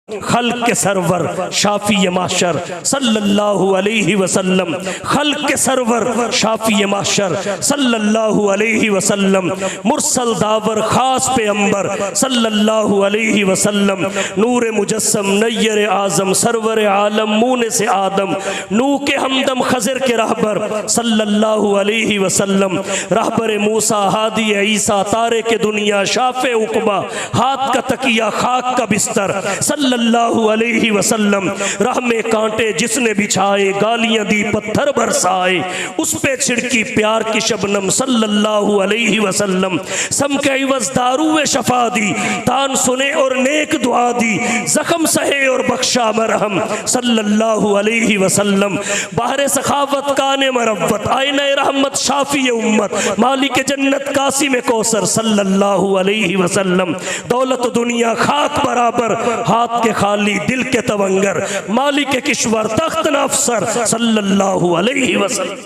खल्क के सरवर शाफी माशर सल्लल्लाहु अलैहि वसल्लम, खल्क के सरवर शाफी माशर सल्लल्लाहु अलैहि वसल्लम, मुरसल दावर खास पे अंबर सल्लल्लाहु अलैहि वसल्लम, नूर मुजस्सम नय्यर आज़म सरवर आलम मूने से आदम, नू के हमदम खज़र के रहबर सल्लल्लाहु अलैहि वसल्लम, रहबर मूसा हादी ईसा तारे के दुनिया शाफे उकबा हाथ का तकिया खाक का बिस्तर सल्लल्लाहु अलैहि वसल्लम, राह में कांटे जिसने बिछाए गालियां दी पत्थर बरसाए, उस पे छिड़की प्यार की शबनम सल्लल्लाहु अलैहि वसल्लम, सम के इवज़ दारूए शफा दी, तान सुने और नेक दुआ दी, जख्म सहे और बख्शा मरहम सल्लल्लाहु अलैहि वसल्लम, बाहर सखावत काने मरवत आईने रहमत शाफी उम्मत, मालिक जन्नत कासिम कौसर सल्लल्लाहु अलैहि वसल्लम, दौलत दुनिया खाक बराबर हाथ के खाली दिल के तवंगर, मालिक किश्वर तख्त न अफसर सल्लल्लाहु अलैहि वसल्लम।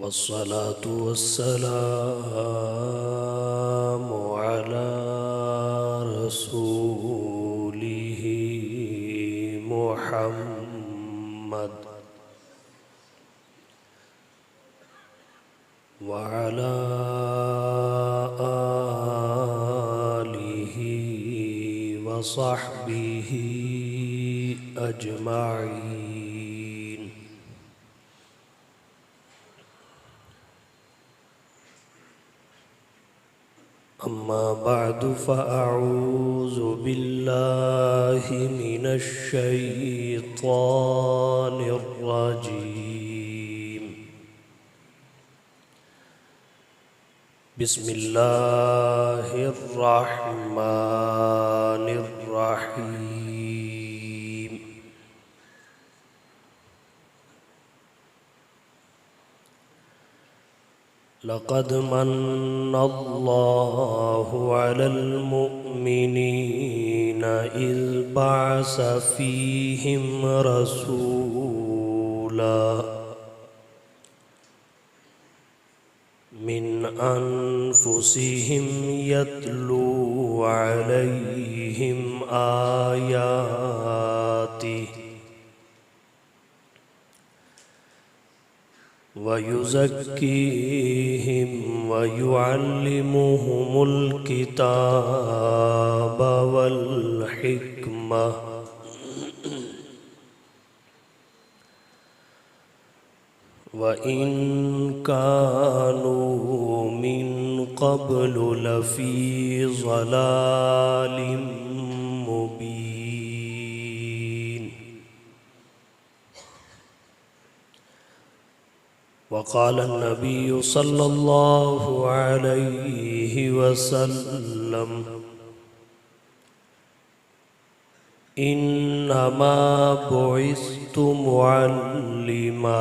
वस्सलातु वस्सलामु अला रसूलिहि मुहम्मद व अला वसहबिही अजमाईन। अम्मा बअदु फ़अऊज़ु बिल्लाहि मिनश शैतानिर रजीम। बिस्मिल्लाहिर रहमानिर रहीम। लक़द मन्नल्लाहु अलल मुअमिनीना इज़ बअस फ़ीहिम रसूला मिन अनफुसिहिम यतलू अलैहिम आयातिहि व युज़क्कीहिम व युअल्लिमुहुमुल किताब वल हिकमा व इन कानू मिन क़ब्लु लफ़ी ज़लालिम मुबीन। वक़ाल नबिय्यु सल्लल्लाहु अलैहि वसल्लम इन्नमा बुइस्तु मुअल्लिमा।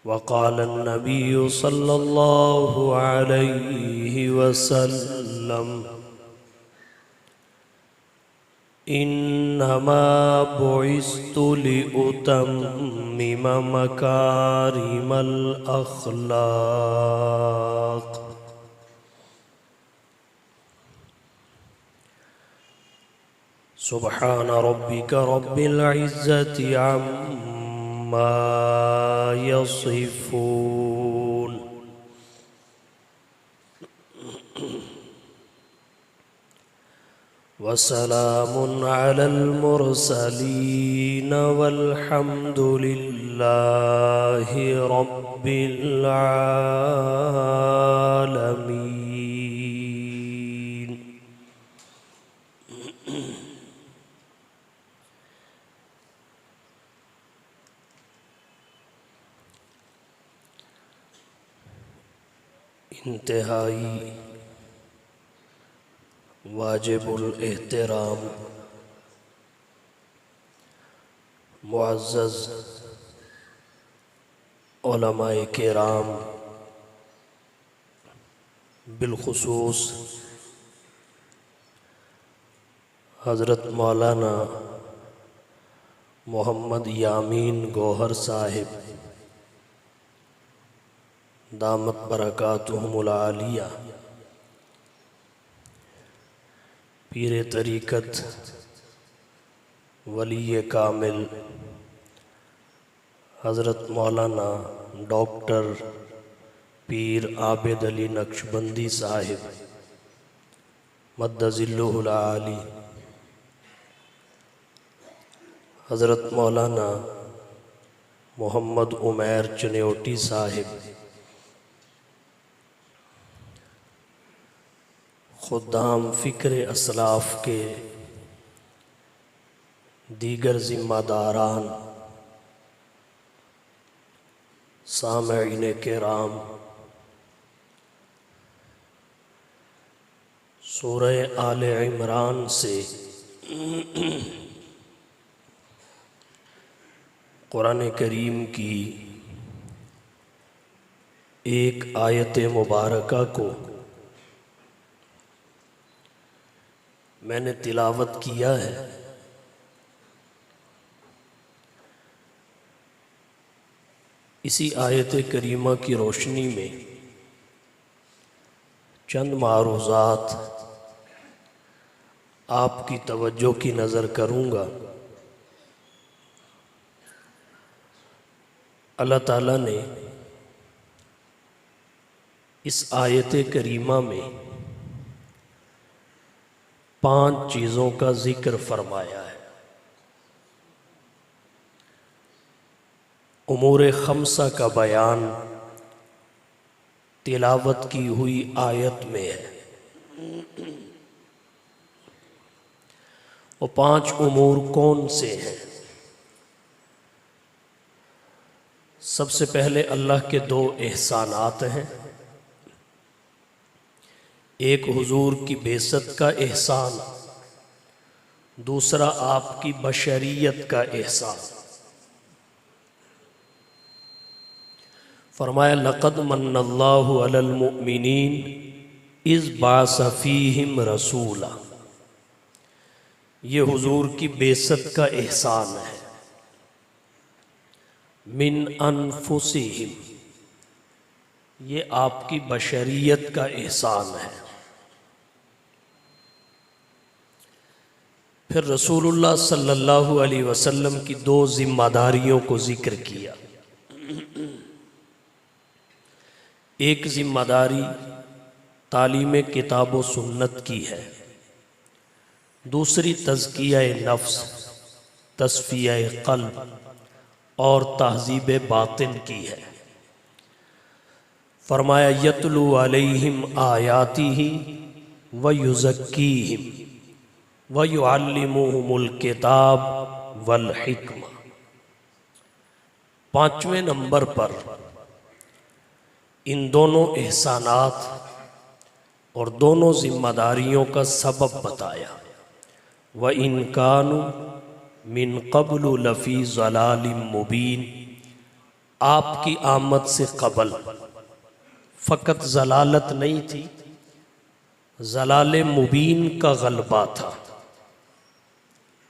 वक़ाल नबिय्यु सल्लल्लाहु अलैहि वसल्लम इन्नमा बुइस्तु लिउतम्मिम मकारिमल अख़लाक़। सुब्हान रब्बिका रब्बिल इज़्ज़ति अम्मा यसिफ़ून वसलामुन अलल मुरसलीन वल्हम्दुलिल्लाहि रब्बिल आलमीन। इंतहाई वाजिबुल एहतराम मुअज़्ज़ज़ उलमाए किराम, बिलखुसूस हज़रत मौलाना मोहम्मद यामीन गौहर साहिब दामत बरकातुहुमुल आलिया, पीर तरीक़त वली कामिल हज़रत मौलाना डॉक्टर पीर आबिद अली नक्शबंदी साहिब मद्दज़िल्लुहुल आली, हज़रत मौलाना मोहम्मद उमैर चन्योटी साहिब, खुद्दाम फ़िक्र असलाफ़ के दीगर ज़िम्मेदारान, सामईन किराम, सूरह आले इमरान से कुरान करीम की एक आयत मुबारका को मैंने तिलावत किया है। इसी आयत करीमा की रोशनी में चंद मारूज़ात आपकी तवज्जो की नज़र करूँगा। अल्लाह ताला ने इस आयत करीमा में 5 चीज़ों का ज़िक्र फरमाया है। उमूर खमसा का बयान तिलावत की हुई आयत में है। वो 5 उमूर कौन से हैं? सबसे पहले अल्लाह के 2 एहसानात हैं। एक हुजूर की बेइज्जत का एहसान, दूसरा आपकी बशरियत का एहसान। फरमाया लक़द मन्नल्लाहु अलल मुअमिनीन इज़ बाअस फ़ीहिम रसूला। ये हुजूर की बेइज्जत का एहसान है। मिन अनफुसिहिम, ये आपकी बशरियत का एहसान है। फिर रसूलुल्लाह सल्लल्लाहु अलैहि वसल्लम की 2 जिम्मेदारियों को जिक्र किया। एक जिम्मेदारी तालीम किताब व सुन्नत की है, दूसरी तज़किया नफ्स, तस्फिया क़ल्ब और तहज़ीब बातिन की है। फरमाया यतलू अलैहिम आयातिही व युज़क्कीहिम व युअल्लिमुहुमुल किताब वल हिक्मा। 5वें नंबर पर इन दोनों एहसानात और दोनों जिम्मेदारियों का सबब बताया। व इन कानु मिन क़ब्लु लफ़ी ज़लालिम मुबीन, आपकी आमद से कबल फ़कत ज़लालत नहीं थी, ज़लाल मुबीन का गलबा था।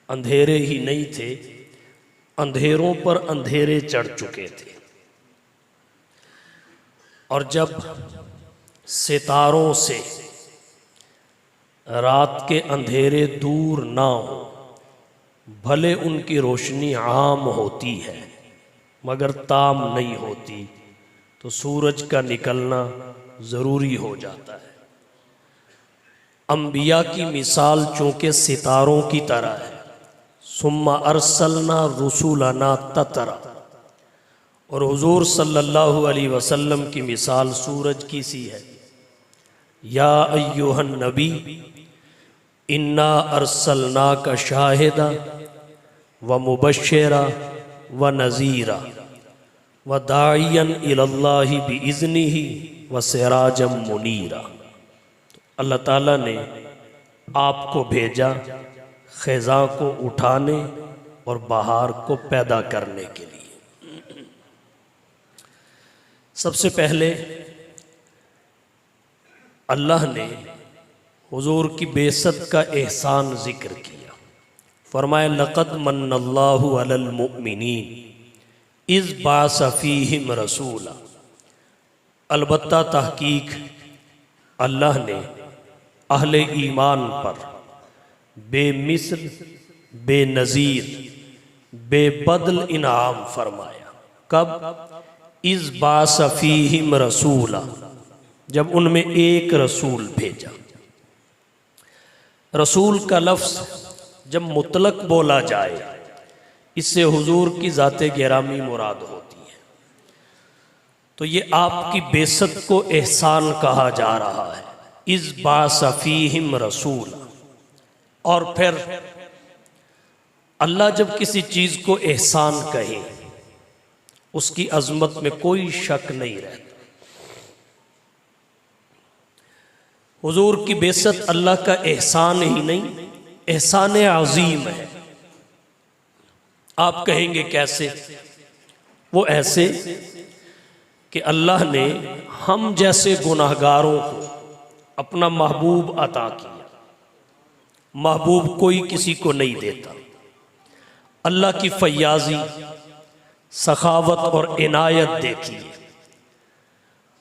अंधेरे ही नहीं थे, अंधेरों पर अंधेरे चढ़ चुके थे। और जब सितारों से रात के अंधेरे दूर ना हो, भले उनकी रोशनी आम होती है मगर ताम नहीं होती, तो सूरज का निकलना ज़रूरी हो जाता है। अंबिया की मिसाल चूँकि सितारों की तरह है। सुम्मा अरसलना रुसुलना ततरा, और हुजूर सल्लल्लाहु अलैहि वसल्लम की मिसाल सूरज की सी है। या अय्युहन नबी इन्ना अरसलना का शाहिदा व मुबश्शिरा व नज़ीरा व दाइयन इलल्लाहि बिइज़्निही व सिराजम मुनीरा। अल्लाह ताला ने आपको भेजा ख़ज़ां को उठाने और बहार को पैदा करने के लिए। सबसे पहले अल्लाह ने हुजूर की बेइज्जत का एहसान जिक्र किया। फरमाया लक़द मन्नल्लाहु अलल मुअमिनीन इज़ बाअस फ़ीहिम रसूला। अलबत्ता तहकीक अल्लाह ने अहले ईमान पर बेमिसल बेनज़ीर बेबदल इनाम फरमाया। कब? इस बासफ़ीहिम रसूला, जब उनमें एक रसूल भेजा। रसूल का लफ्ज़ जब मुतलक बोला जाए इससे हुजूर की ज़ाते गिरामी मुराद होती है। तो ये आपकी बेसत को एहसान कहा जा रहा है, इस बासफ़ीहिम रसूल। और फिर अल्लाह जब किसी चीज़ को एहसान कहे उसकी अजमत में कोई शक नहीं रहता। हुजूर की बेसत अल्लाह का एहसान ही नहीं, एहसान अजीम है। आप कहेंगे कैसे? वो ऐसे कि अल्लाह ने हम जैसे गुनाहगारों को अपना महबूब अता किया। महबूब कोई किसी को नहीं देता। अल्लाह की फयाजी, सखावत और इनायत देखी है।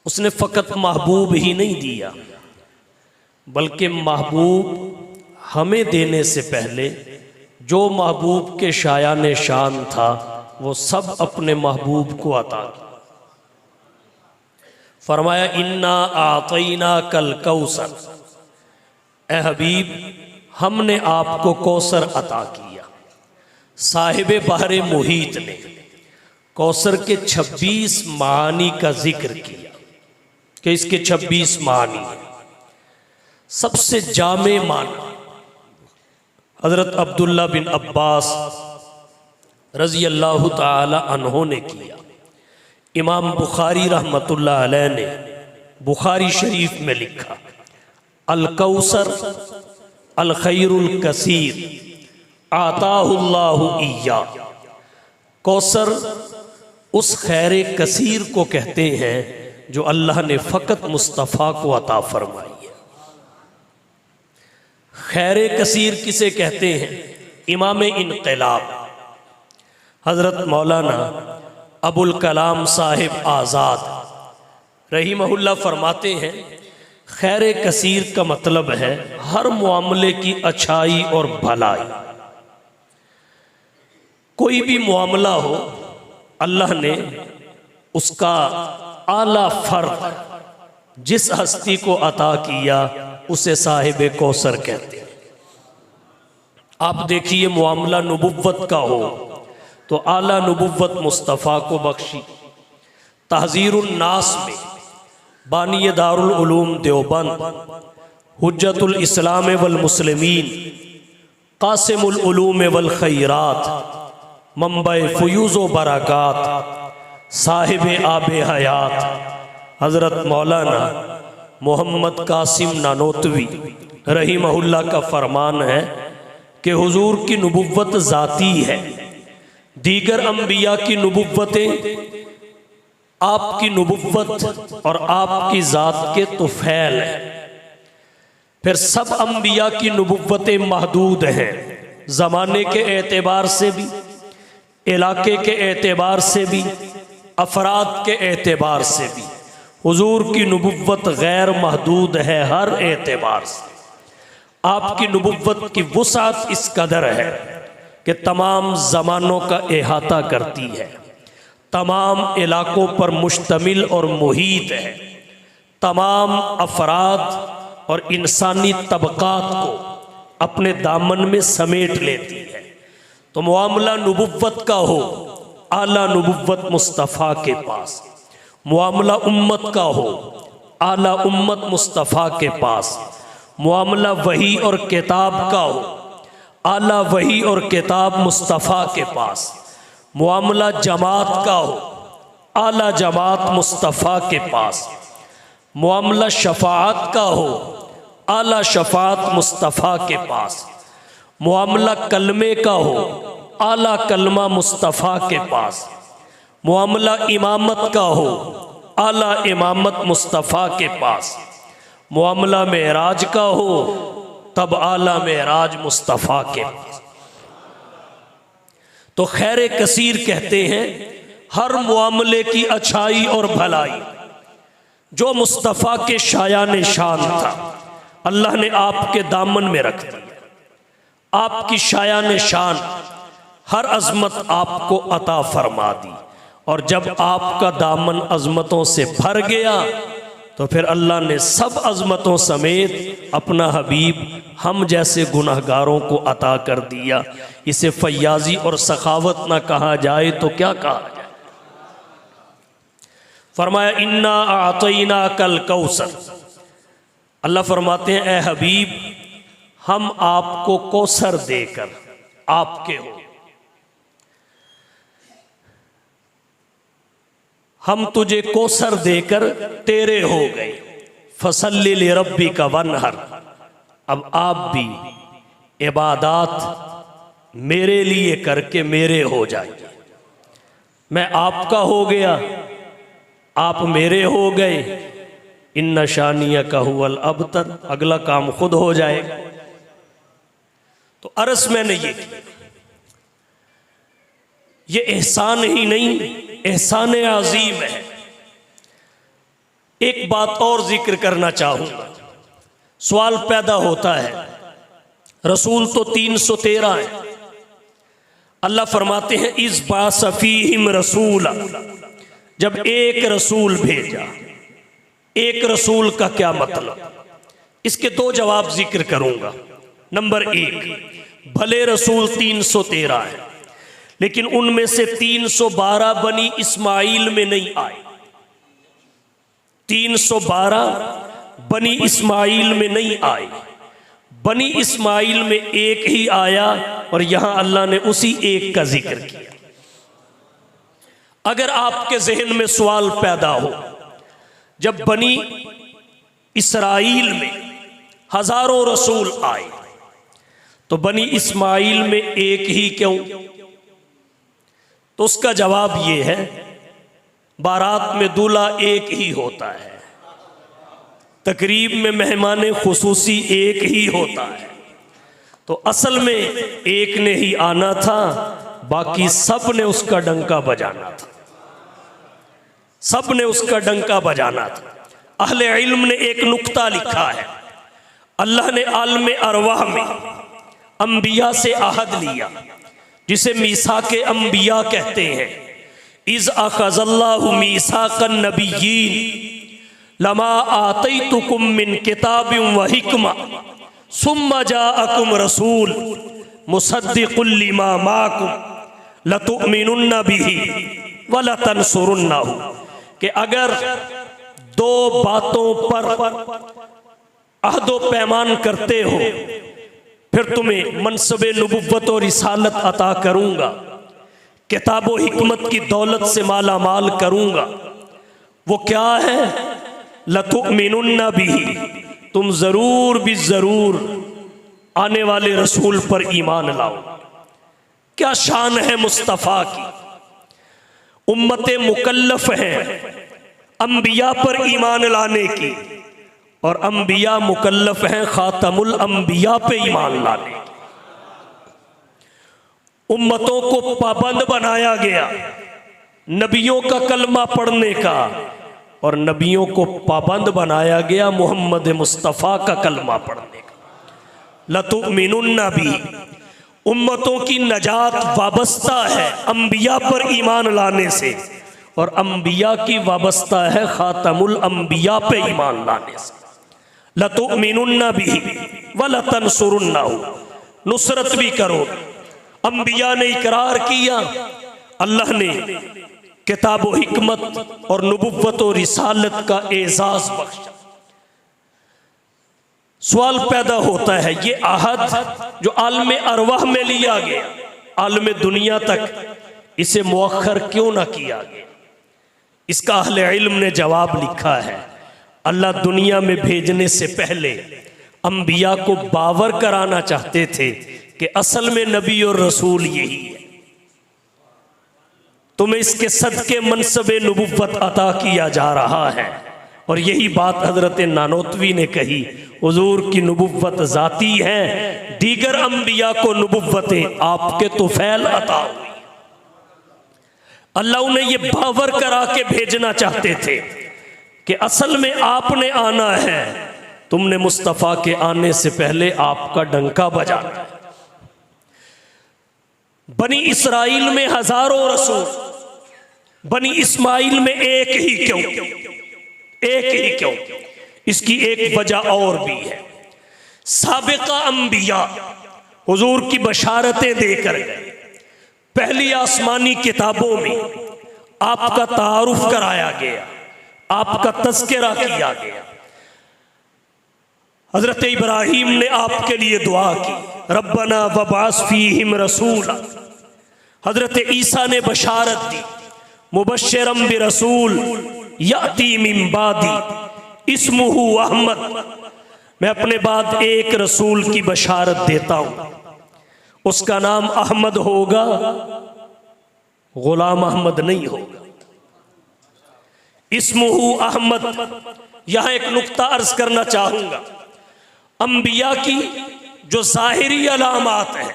उसने फ़कत महबूब ही नहीं दिया, बल्कि महबूब हमें देने से पहले जो महबूब के शायान शान था वो सब अपने महबूब को अता किया। फरमाया इन्ना आतईना कल कौसर, ए हबीब हमने आपको कौसर अता किया। साहिबे बहरे मुहीत ने कौसर के 26 मानी का जिक्र किया कि इसके 26 मानी। सबसे जामे माना हजरत अब्दुल्ला बिन अब्बास रज़ी अल्लाह ताला अन्हो ने किया। इमाम बुखारी रहमतुल्लाह अलैह ने बुखारी शरीफ में लिखा, अल कौसर अल खैरुल कसीर आताहुल्लाहु इय्या। कौसर उस खैर कसीर को कहते हैं जो अल्लाह ने फ़कत मुस्तफ़ा को अता फरमाई है। खैर कसीर किसे कहते हैं? इमाम इनक़िलाब हज़रत मौलाना अबुल कलाम साहिब आज़ाद रहीमहुल्लाह फरमाते हैं, खैर कसीर का मतलब है हर मामले की अच्छाई और भलाई। कोई भी मामला हो, अल्लाह ने उसका आला फर्द जिस हस्ती को अता किया उसे साहिब कौसर कहते हैं। आप देखिए, मामला नबुव्वत का हो तो आला नबुव्वत मुस्तफ़ा को बख्शी। तहज़ीरुन नास में बानी दारुल उलूम देवबंद हुज्जतुल इस्लाम वल मुस्लिमीन कासिमुल उलूम वल खैरात मंबई फ़ुयूज़ो बरक़ात साहिब आबे हयात हज़रत मौलाना मोहम्मद कासिम नानोतवी रहीमहुल्लाह का फरमान है कि हुजूर की नबुव्वत ज़ाती है। दीगर अंबिया की नबुव्वतें आपकी नबुव्वत और आपकी ज़ात के तुफ़ैल है। फिर सब अंबिया की नबुव्वतें महदूद हैं, ज़माने के एतबार से भी, इलाके के एतबार से भी, अफराद के एतबार से भी। हुजूर की नबुव्वत गैर महदूद है हर एतबार से। आपकी नबुव्वत की वुसात इस कदर है कि तमाम ज़मानों का इहाता करती है, तमाम इलाकों पर मुश्तमिल और मुहीत है, तमाम अफराद और इंसानी तबक़ात को अपने दामन में समेट लेती है। तो मामला नबुव्वत का हो, आला नबुव्वत मुस्तफ़ा के पास। मामला उम्मत का हो, आला उम्मत मुस्तफ़ा के पास। मामला वही और किताब का हो, आला वही और किताब मुस्तफ़ा के पास। मामला जमात का हो, आला जमात मुस्तफ़ा के पास। मामला शफ़ाअत का हो, आला शफ़ाअत मुस्तफ़ा के पास। मामला कलमे का हो, आला कलमा मुस्तफ़ा के पास। मामला इमामत का हो, आला इमामत मुस्तफ़ा के पास। मामला मेराज का हो, तब आला मेराज मुस्तफ़ा के पास। तो खैर कसीर कहते हैं हर मामले की अच्छाई और भलाई जो मुस्तफ़ा के शायान शान था, अल्लाह ने आपके दामन में रख दिया। आपकी शायान शान हर अजमत आपको अता फरमा दी। और जब आपका दामन अजमतों से भर गया तो फिर अल्लाह ने सब अजमतों समेत अपना हबीब हम जैसे गुनहगारों को अता कर दिया। इसे फयाजी और सखावत ना कहा जाए तो क्या कहा जाए। फरमाया इन्ना आतईना कल कौसर, अल्लाह फरमाते हैं ए हबीब हम आपको कौसर देकर आपके हो, हम तुझे कौसर देकर तेरे हो गए। फसल्लि लिरब्बी का वनहर, अब आप भी इबादत मेरे लिए करके मेरे हो जाइए। मैं आपका हो गया, आप मेरे हो गए। इन्ना शानिया का हुवल अबतर, अगला काम खुद हो जाएगा। तो अर्ज मैंने ये किया, ये एहसान ही नहीं एहसान अजीम है। एक बात और जिक्र करना चाहूंगा। सवाल पैदा होता है, रसूल तो 313 है। अल्लाह फरमाते हैं इस बासफीहिम रसूला, जब एक रसूल भेजा। एक रसूल का क्या मतलब, इसके दो जवाब जिक्र करूंगा। नंबर एक, भले रसूल 313 है लेकिन उनमें से 312 बनी इस्माइल में नहीं आए। 312 बनी इस्माइल में नहीं आए। बनी इस्माइल में एक ही आया और यहां अल्लाह ने उसी एक का जिक्र किया। अगर आपके जहन में सवाल पैदा हो, जब बनी इसराइल में हजारों रसूल आए तो बनी इस्माइल में एक ही क्यों? तो उसका जवाब ये है, बारात में दूल्हा एक ही होता है, तकरीब में मेहमान खुसूसी एक ही होता है। तो असल में एक ने ही आना था, बाकी सब ने उसका डंका बजाना था। सब ने उसका डंका बजाना था। अहले इल्म ने एक नुक्ता लिखा है, अल्लाह ने आलम अरवाह में अंबिया से अहद लिया, जिसे मीसाके अंबिया कहते हैं। इज़ अख़ज़ल्लाहु मीसाकन नबिय्यीन लमा आतैतुकुम मिन किताबिन व हिक्मा सुम्मा जाअकुम रसूल मुसद्दिक़ुल लिमा माअकुम लतुमिनुन्न बिही व लतंसुरुन्नहु, कि अगर दो बातों पर अहदो पैमान करते हो फिर तुम्हें मनसबे नबुव्वत और रिसालत अता करूंगा, किताबो हिकमत की दौलत से माला माल करूंगा। वो क्या है? लतुमिनुन्न बिही, तुम जरूर भी जरूर आने वाले रसूल पर ईमान लाओ। क्या शान है मुस्तफ़ा की। उम्मतें मुकल्लफ हैं अंबिया पर ईमान लाने की, और अंबिया मुकल्लफ हैं खातमुल अंबिया पे ईमान लाने की। उम्मतों को पाबंद बनाया गया नबियों का कलमा पढ़ने का, और नबियों को पाबंद बनाया गया मोहम्मद मुस्तफ़ा का कलमा पढ़ने का। लतुमिनुन्न बिही, उम्मतों की नजात वाबस्ता है अंबिया पर ईमान लाने से, और अंबिया की वाबस्ता है खातमुल अंबिया पे ईमान लाने से। लतुमिनुन्न बिही व लतंसुरुन्नहु, नुसरत भी करो। अंबिया ने इकरार किया, अल्लाह ने किताब व हिकमत और नबुव्वत और रिसालत का एजाज बख्शा। सवाल पैदा होता है, ये आहद जो आलम अरवाह में लिया गया आलम दुनिया तक, इसे मुअख्खर क्यों ना किया गया? इसका अहले इल्म ने जवाब लिखा है, अल्लाह दुनिया में भेजने से पहले अंबिया को बावर कराना चाहते थे कि असल में नबी और रसूल यही है। तुम्हें इसके सदके मनसबे नबुव्वत अता किया जा रहा है। और यही बात हजरत नानोतवी ने कही, हुजूर की नबुव्वत जाती है, दीगर अंबिया को नबुव्वतें आपके तुफैल अता हुई। अल्लाह उन्हें ये बावर करा के भेजना चाहते थे कि असल में आपने आना है, तुमने मुस्तफ़ा के आने से पहले आपका डंका बजाना है। बनी इसराइल में हजारों रसूल, बनी इस्माइल में एक ही क्यों? एक ही क्यों? इसकी एक वजह और भी है। साबिका अंबिया हुजूर की बशारतें देकर गए। पहली आसमानी किताबों में आपका तारुफ कराया गया, आपका तज़किरा किया गया। हजरत इब्राहीम ने आपके लिए दुआ की, रब्बना वबास फीहिम रसूला। हजरत ईसा ने बशारत दी, मुबश्शिरम बिरसूल याती मिन बादी इस्मुहु अहमद। मैं अपने बाद एक रसूल की बशारत देता हूं, उसका नाम अहमद होगा, गुलाम अहमद नहीं होगा। इस्मुहु अहमद। यहां एक नुक्ता अर्ज करना चाहूंगा। अंबिया की जो ज़ाहिरी अलामात हैं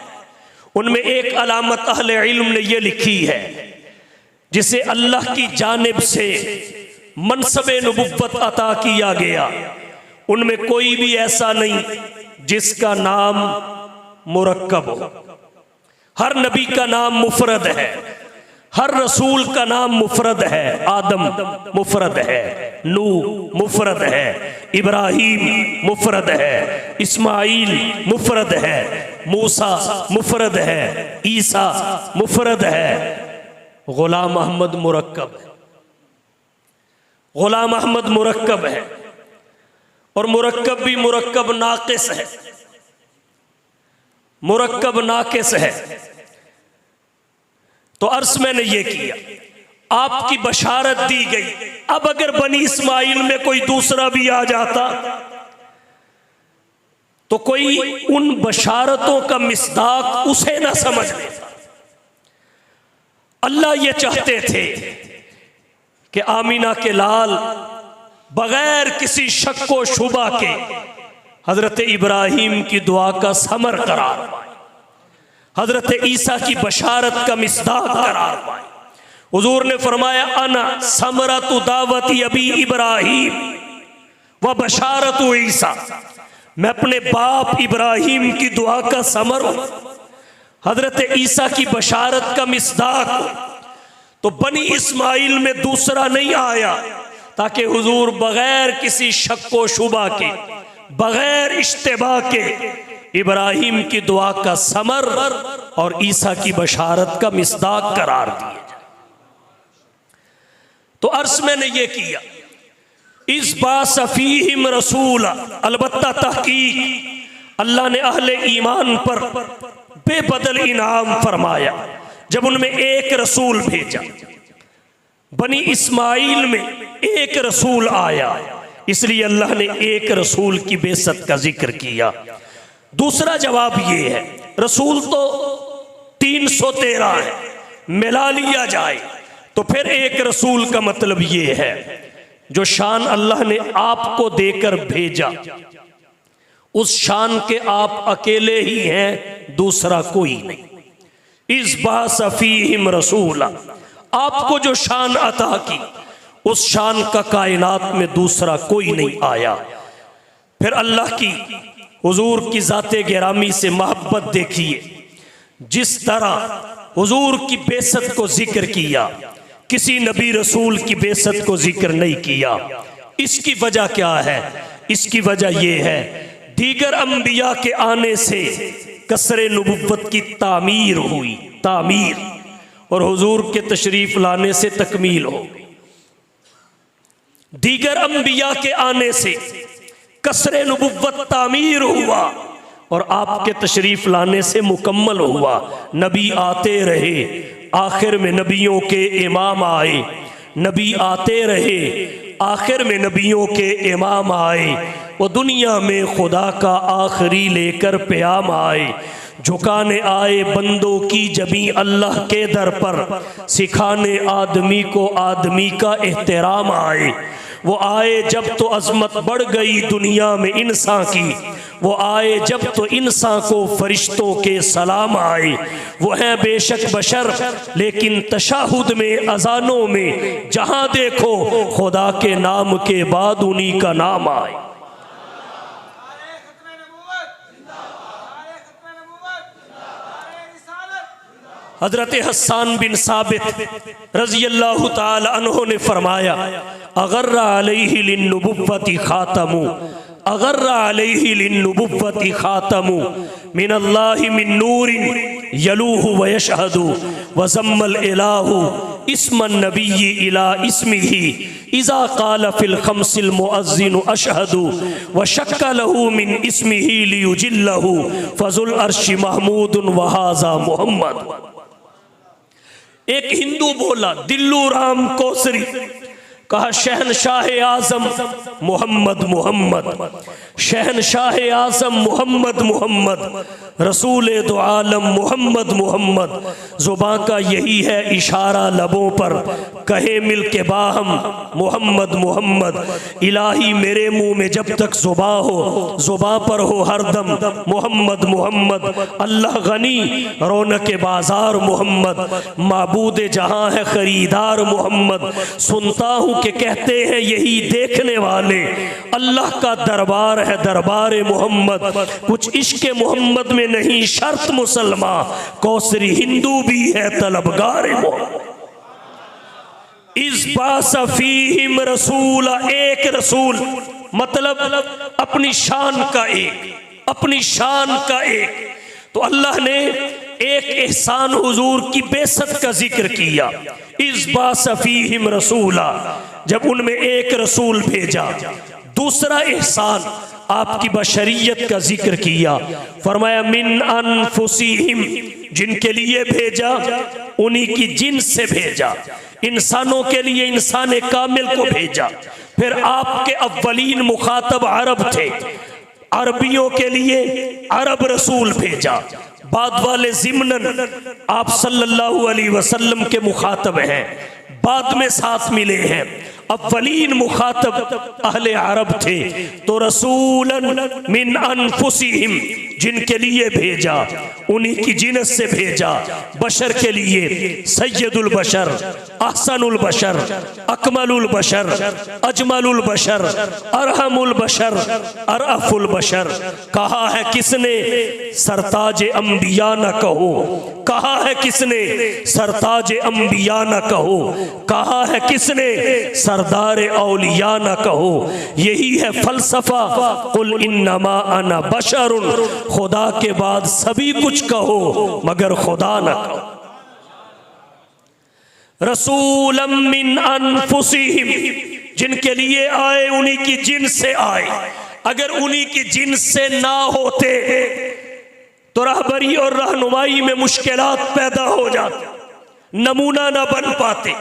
उनमें एक अलामत अहले इल्म ने यह लिखी है, जिसे अल्लाह की जानिब से मनसबे नबुव्वत अता किया गया, उनमें कोई भी ऐसा नहीं जिसका नाम मुरक्कब हो। हर नबी का नाम मुफरद है, हर रसूल का नाम मुफरद है। आदम मुफरद है, नू मुफरद है, इब्राहीम मुफरद है, इस्माइल मुफरद है, मूसा मुफरद है, ईसा मुफरद है। गुलाम अहमद मुरक्कब है, गुलाम अहमद मुरक्कब है। और मुरक्कब भी मुरक्कब नाकिस है, मुरक्कब नाकिस है। तो अर्ज मैंने ये किया, आपकी बशारत दी गई। अब अगर बनी इस्माइल में कोई दूसरा भी आ जाता तो कोई उन बशारतों का मिस्दाक उसे ना समझ लेता। अल्लाह ये चाहते थे कि आमीना के लाल बगैर किसी शक व शुबा के हजरत इब्राहीम की दुआ का समर करार पाए, हजरत ईसा की बशारत का मिस्दाक करार पाए। हुजूर ने फरमाया, अना समरतु दावती अबी इब्राहीम व बशारतु ईसा। मैं अपने बाप इब्राहीम की दुआ का समर हूं, हजरत ईसा की बशारत का मिस्दाक हूं। तो बनी इस्माइल में दूसरा नहीं आया ताकि हुजूर बगैर किसी शक व शुबा के, बगैर इश्तिबा के इब्राहीम की दुआ का समर और ईसा की बशारत का मिस्दाक करार दिए जाए। तो अर्ज मैंने ये किया, इस बासफीहिम रसूल, अलबत्ता तहकीक अल्लाह ने अहले ईमान पर बेबदल इनाम फरमाया जब उनमें एक रसूल भेजा। बनी इस्माइल में एक रसूल आया, इसलिए अल्लाह ने एक रसूल की बेइज्जत का जिक्र किया। दूसरा जवाब ये है, रसूल तो 313 है, मिला लिया जाए तो फिर एक रसूल का मतलब ये है जो शान अल्लाह ने आपको देकर भेजा, उस शान के आप अकेले ही हैं, दूसरा कोई नहीं। इस बासफीहिम रसूला, आपको जो शान अता की उस शान का कायनात में दूसरा कोई नहीं आया। फिर अल्लाह की हुजूर की ज़ाते गिरामी से मोहब्बत देखिए, जिस तरह हुजूर की बेइज्जत को जिक्र किया, किसी नबी रसूल की बेइज्जत को जिक्र नहीं किया। इसकी वजह क्या है? इसकी वजह यह है, दीगर अंबिया के आने से कसरे नबुव्वत की तामीर हुई, तामीर, और हुजूर के तशरीफ लाने से तकमील हो गई। दीगर अंबिया के आने से कसरे नबुव्वत तामीर हुआ और आपके तशरीफ लाने से मुकम्मल हुआ। नबी आते रहे, आखिर में नबियों के इमाम आए, नबी आते रहे, आखिर में नबियों के इमाम आए। वो दुनिया में खुदा का आखिरी लेकर प्याम आए, झुकाने आए बंदों की जबी अल्लाह के दर पर, सिखाने आदमी को आदमी का एहतराम आए। वो आए जब तो अजमत बढ़ गई दुनिया में इंसान की, वो आए जब तो इंसान को फरिश्तों के सलाम आए। वो है बेशक बशर लेकिन तशाहुद में, अजानों में जहां देखो खुदा के नाम के बाद उन्हीं का नाम आए। हजरत हसन बिन साबित रज़ी अल्लाह ताला अन्हु ने फरमाया, अगर्रा अलैहि लिन्नुबुव्वति खातमु, अगर्रा अलैहि लिन्नुबुव्वति खातमु मिनल्लाहि मिन नूरिन यलूहु व यशहदु व ज़म्मल इलाहु इस्मन नबिय्यि इला इस्मिही इज़ा क़ाल फ़िल ख़म्सिल मुअज़्ज़िनु अशहदु व शक्का लहू मिन इस्मिही लियुजिल्लहु फ़ज़ुल अर्शि महमूदुन व हाज़ा मुहम्मद। एक हिंदू बोला, दिल्लू राम कोसरी, कहा शहनशाह आज़म मोहम्मद मोहम्मद, शहनशाह आज़म मोहम्मद मोहम्मद, रसूल दो आलम मोहम्मद मोहम्मद। ज़ुबां का यही है इशारा लबों पर, कहे मिल के बाहम मोहम्मद मोहम्मद। इलाही मेरे मुंह में जब तक ज़ुबां हो, ज़ुबां पर हो हरदम मोहम्मद मोहम्मद। अल्लाह गनी रौनक बाज़ार मोहम्मद, माबूद जहां है खरीदार मोहम्मद। सुनता हूँ कि कहते हैं यही देखने वाले, अल्लाह का दरबार है दरबार मोहम्मद। कुछ इश्क मोहम्मद में नहीं शर्त मुसलमान, कौसरी हिंदू भी है तलबगार मोहम्मद। इस बासफीहिम रसूल, एक रसूल मतलब अपनी शान का एक, अपनी शान का एक। तो अल्लाह ने एक एहसान हुजूर की बेसत का जिक्र किया, इस बासफीहिम रसूला, जब उनमें एक रसूल भेजा। दूसरा एहसान आपकी बशरियत का जिक्र किया, फरमाया मिन अनफुसिहिम, जिनके लिए भेजा उन्हीं की जिन्स से भेजा। इंसानों के लिए इंसान कामिल को भेजा। फिर आपके अव्वलीन मुखातब अरब थे, अरबियों के लिए अरब रसूल भेजा। बाद वाले ज़िमनन आप सल्लल्लाहु अलैहि वसल्लम के मुखातब हैं, बाद में साथ मिले हैं। अव्वलीन मुखातब अहले अरब थे, तो रसूलन मिन अनफुसिहिम, जिनके लिए भेजा उन्हीं की जिनस से भेजा। बशर के लिए सैयदुल बशर, अहसनुल बशर, अकमलुल बशर, अजमलुल बशर, अरहमुल बशर, अरअफुल बशर। कहा है किसने सरताज अंबिया न कहो, कहा है किसने सरताज अंबिया न कहो, कहा है किसने सरदार औलिया न कहो। यही है फलसफा, कुल इन्नमा अना बशरुन, खुदा के बाद सभी कुछ कहो मगर खुदा न कहो। रसूलम मिन अनफुसिहिम, जिनके लिए आए उन्हीं की जिन्स से आए। अगर उन्हीं की जिन्स से ना होते तो रहबरी और रहनुमाई में मुश्किलात पैदा हो जाती, नमूना ना बन पाते।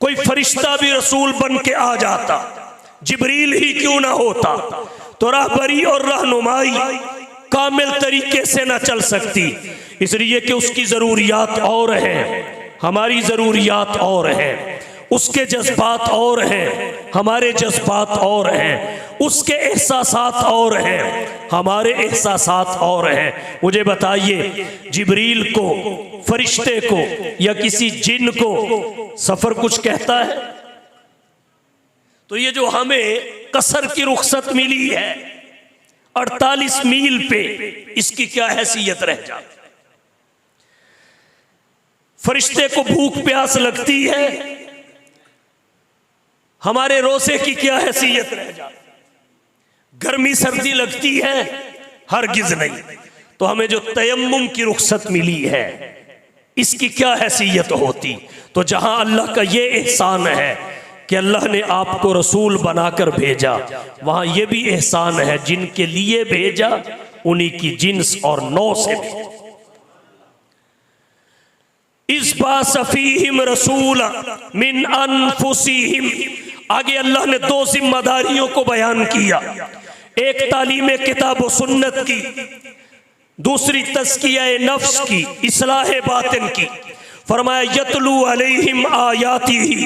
कोई फरिश्ता भी रसूल बन के आ जाता, जिब्रील ही क्यों ना होता, तो रहबरी और रहनुमाई कामिल तरीके से ना चल सकती। इसलिए कि उसकी ज़रूरियात और हैं, हमारी ज़रूरियात और हैं, उसके जज्बात और हैं, हमारे जज्बात और हैं, उसके एहसासात और हैं, हमारे एहसासात और हैं। मुझे बताइए, जिब्रील को, फरिश्ते को या किसी जिन को सफ़र कुछ कहता है? तो ये जो हमें कसर की रुखसत मिली है 48 मील पे, इसकी क्या हैसियत रह जाती? फरिश्ते को भूख प्यास लगती है, हमारे रोज़े की क्या हैसियत रह जाती? गर्मी सर्दी लगती है, हरगिज नहीं। तो हमें जो तयम्मुम की रुखसत मिली है, इसकी क्या हैसियत होती? तो जहां अल्लाह का ये एहसान है कि अल्लाह ने आपको रसूल बनाकर भेजा, वहां यह भी एहसान है जिनके लिए भेजा उन्हीं की जिन्स और नौ से भेजा। इस बासफीहिम रसूला मिन अनफुसिहिम, आगे अल्लाह ने दो जिम्मेदारियों को बयान किया, एक तालीम किताब व सुन्नत की, दूसरी तज़किया नफ्स की, इस्लाह बातिन की। फरमाया यतलू अलैहिम आयातिही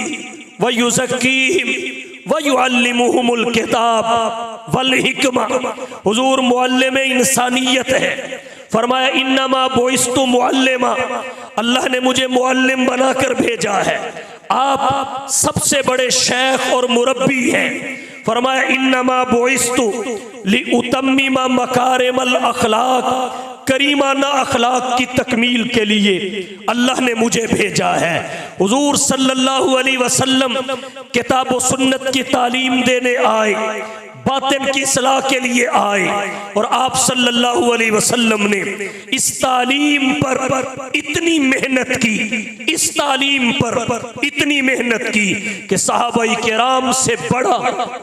व युज़क्कीहिम व युअल्लिमुहुमुल किताब वल हिक्मा। हुजूर मुअल्लिम इंसानियत है। फरमाया इन्नमा बुइस्तु मुअल्लिमा, अल्लाह ने मुझे मुअल्लिम बनाकर भेजा है। आप सबसे बड़े शेख और मुरब्बी हैं। फरमाया इन्नमा बुइस्तु लिउतम्मिमा मकारिमल अखलाक, करीमाना अखलाक की तकमील के लिए अल्लाह ने मुझे भेजा है। हुजूर सल्लल्लाहु अलैहि वसल्लम किताब व सुन्नत की तालीम देने आए, बातिन की सलाह के लिए आए, और आप सल्लल्लाहु अलैहि वसल्लम ने इस तालीम पर इतनी मेहनत की, इस तालीम पर इतनी मेहनत की कि सहाबाई किराम से बड़ा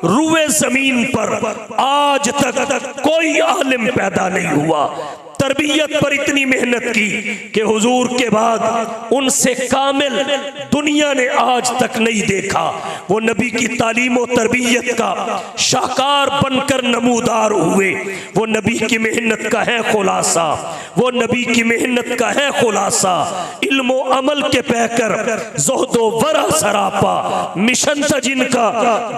रुए जमीन पर आज तक कोई आलिम पैदा नहीं हुआ। तरबियत पर इतनी मेहनत की कि हुजूर के बाद उनसे कामिल दुनिया ने आज तक नहीं देखा। वो नबी की तालीम और तरबियत का शाहकार बनकर नमूदार हुए। वो नबी की मेहनत का है खुलासा, वो नबी की मेहनत का है खुलासा। इल्म व अमल के पैकर ज़ुहदो वरा सरापा, मिशन था जिनका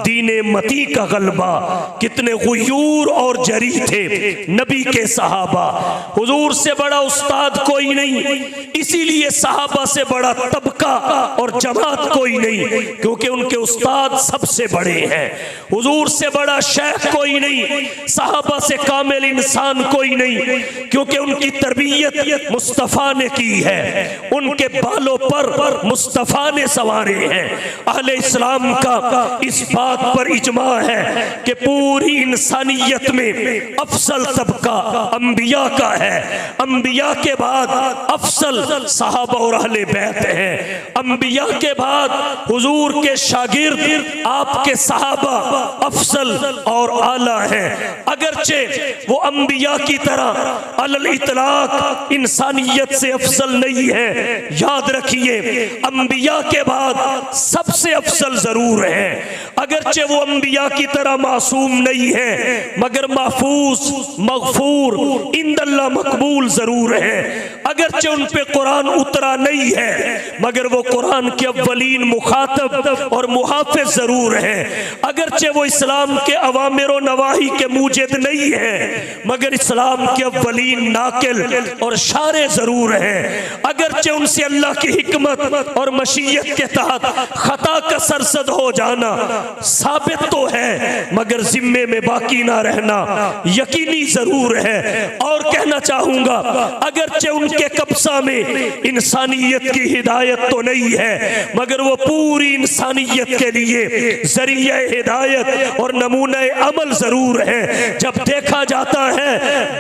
दीने मती का गलबा। कितने गुयूर और जरी थे नबी के सहाबा। हुजूर से बड़ा उस्ताद कोई नहीं, इसीलिए सहाबा से बड़ा तबका और जमात कोई नहीं, क्योंकि उनके उस्ताद सबसे बड़े हैं। हुजूर से बड़ा शेख कोई नहीं, सहाबा से कामिल इंसान कोई नहीं, क्योंकि उनकी तरबियत मुस्तफ़ा ने की है, उनके बालों पर मुस्तफ़ा ने सवारे हैं। अहले इस्लाम का इस बात पर इजमा है कि पूरी इंसानियत में अफसल तबका अंबिया का है। अंबिया के बाद अफसल सहाबा और अहले बैत हैं। अंबिया के बाद हुजूर के शागिर्द आपके सहाबा अफसल और आला हैं। अगरचे वो अंबिया की तरह अलल इतलाक इंसानियत से अफसल नहीं है। याद रखिए, अंबिया के बाद सबसे अफसल जरूर है। अगरचे वो अंबिया की तरह मासूम नहीं है, मगर महफूज मगफूर इंदल्लाह मकबूल जरूर है। अगरचे उन पे कुरान उतरा नहीं है, मगर वो कुरान के अव्वलीन मुखातब और मुहाफिज जरूर है। अगरचे वो इस्लाम के अवामिर और नवाही के मूजिद नहीं है, मगर इस्लाम के अव्वलीन नाकिल और शारे जरूर है। अगरचे उनसे अल्लाह की हिकमत और मशीयत के तहत खता का सरसद हो जाना साबित तो है, मगर जिम्मे में बाकी ना रहना यकीनी जरूर है। और कहना चाहूंगा, अगरचे उनके कब्जा में इंसानियत की हिदायत तो नहीं है, मगर वो पूरी इंसानियत के लिए जरिया हिदायत और नमूने अमल जरूर है। जब देखा जाता है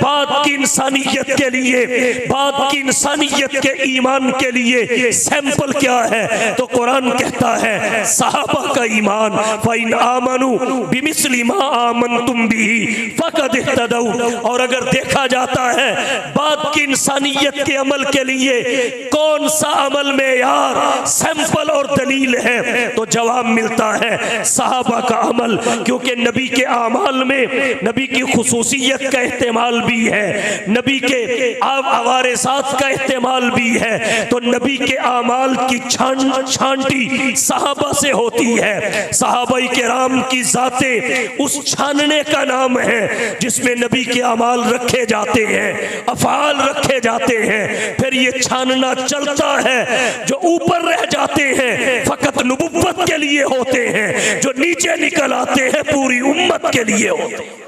बात की इंसानियत के लिए, बात की इंसानियत के ईमान के लिए सैंपल क्या है, तो कुरान कहता है सहाबा का ईमान, फ़इन आमनू बिमिस्लि मा आमनतुम बिही फ़क़द इह्तदौ। और अगर देखा जाता है बात की इंसानियत के अमल के लिए कौन सा अमल में यार सैंपल और दलील है, तो जवाब मिलता है सहाबा का अमल, क्योंकि नबी के आमाल में नबी की खुसूसियत का इस्तेमाल भी है, नबी के आवारे साथ का इस्तेमाल भी है। तो नबी के आमाल की छांटी सहाबा से होती है। सहाबाई किराम की जाते उस छानने का नाम है जिसमें नबी के आमाल रखे जाते हैं, अफआल रखे जाते हैं। फिर ये छानना चलता है, जो ऊपर रह जाते हैं फकत नबुव्वत के लिए होते हैं, जो नीचे निकल आते हैं पूरी उम्मत के लिए होते हैं।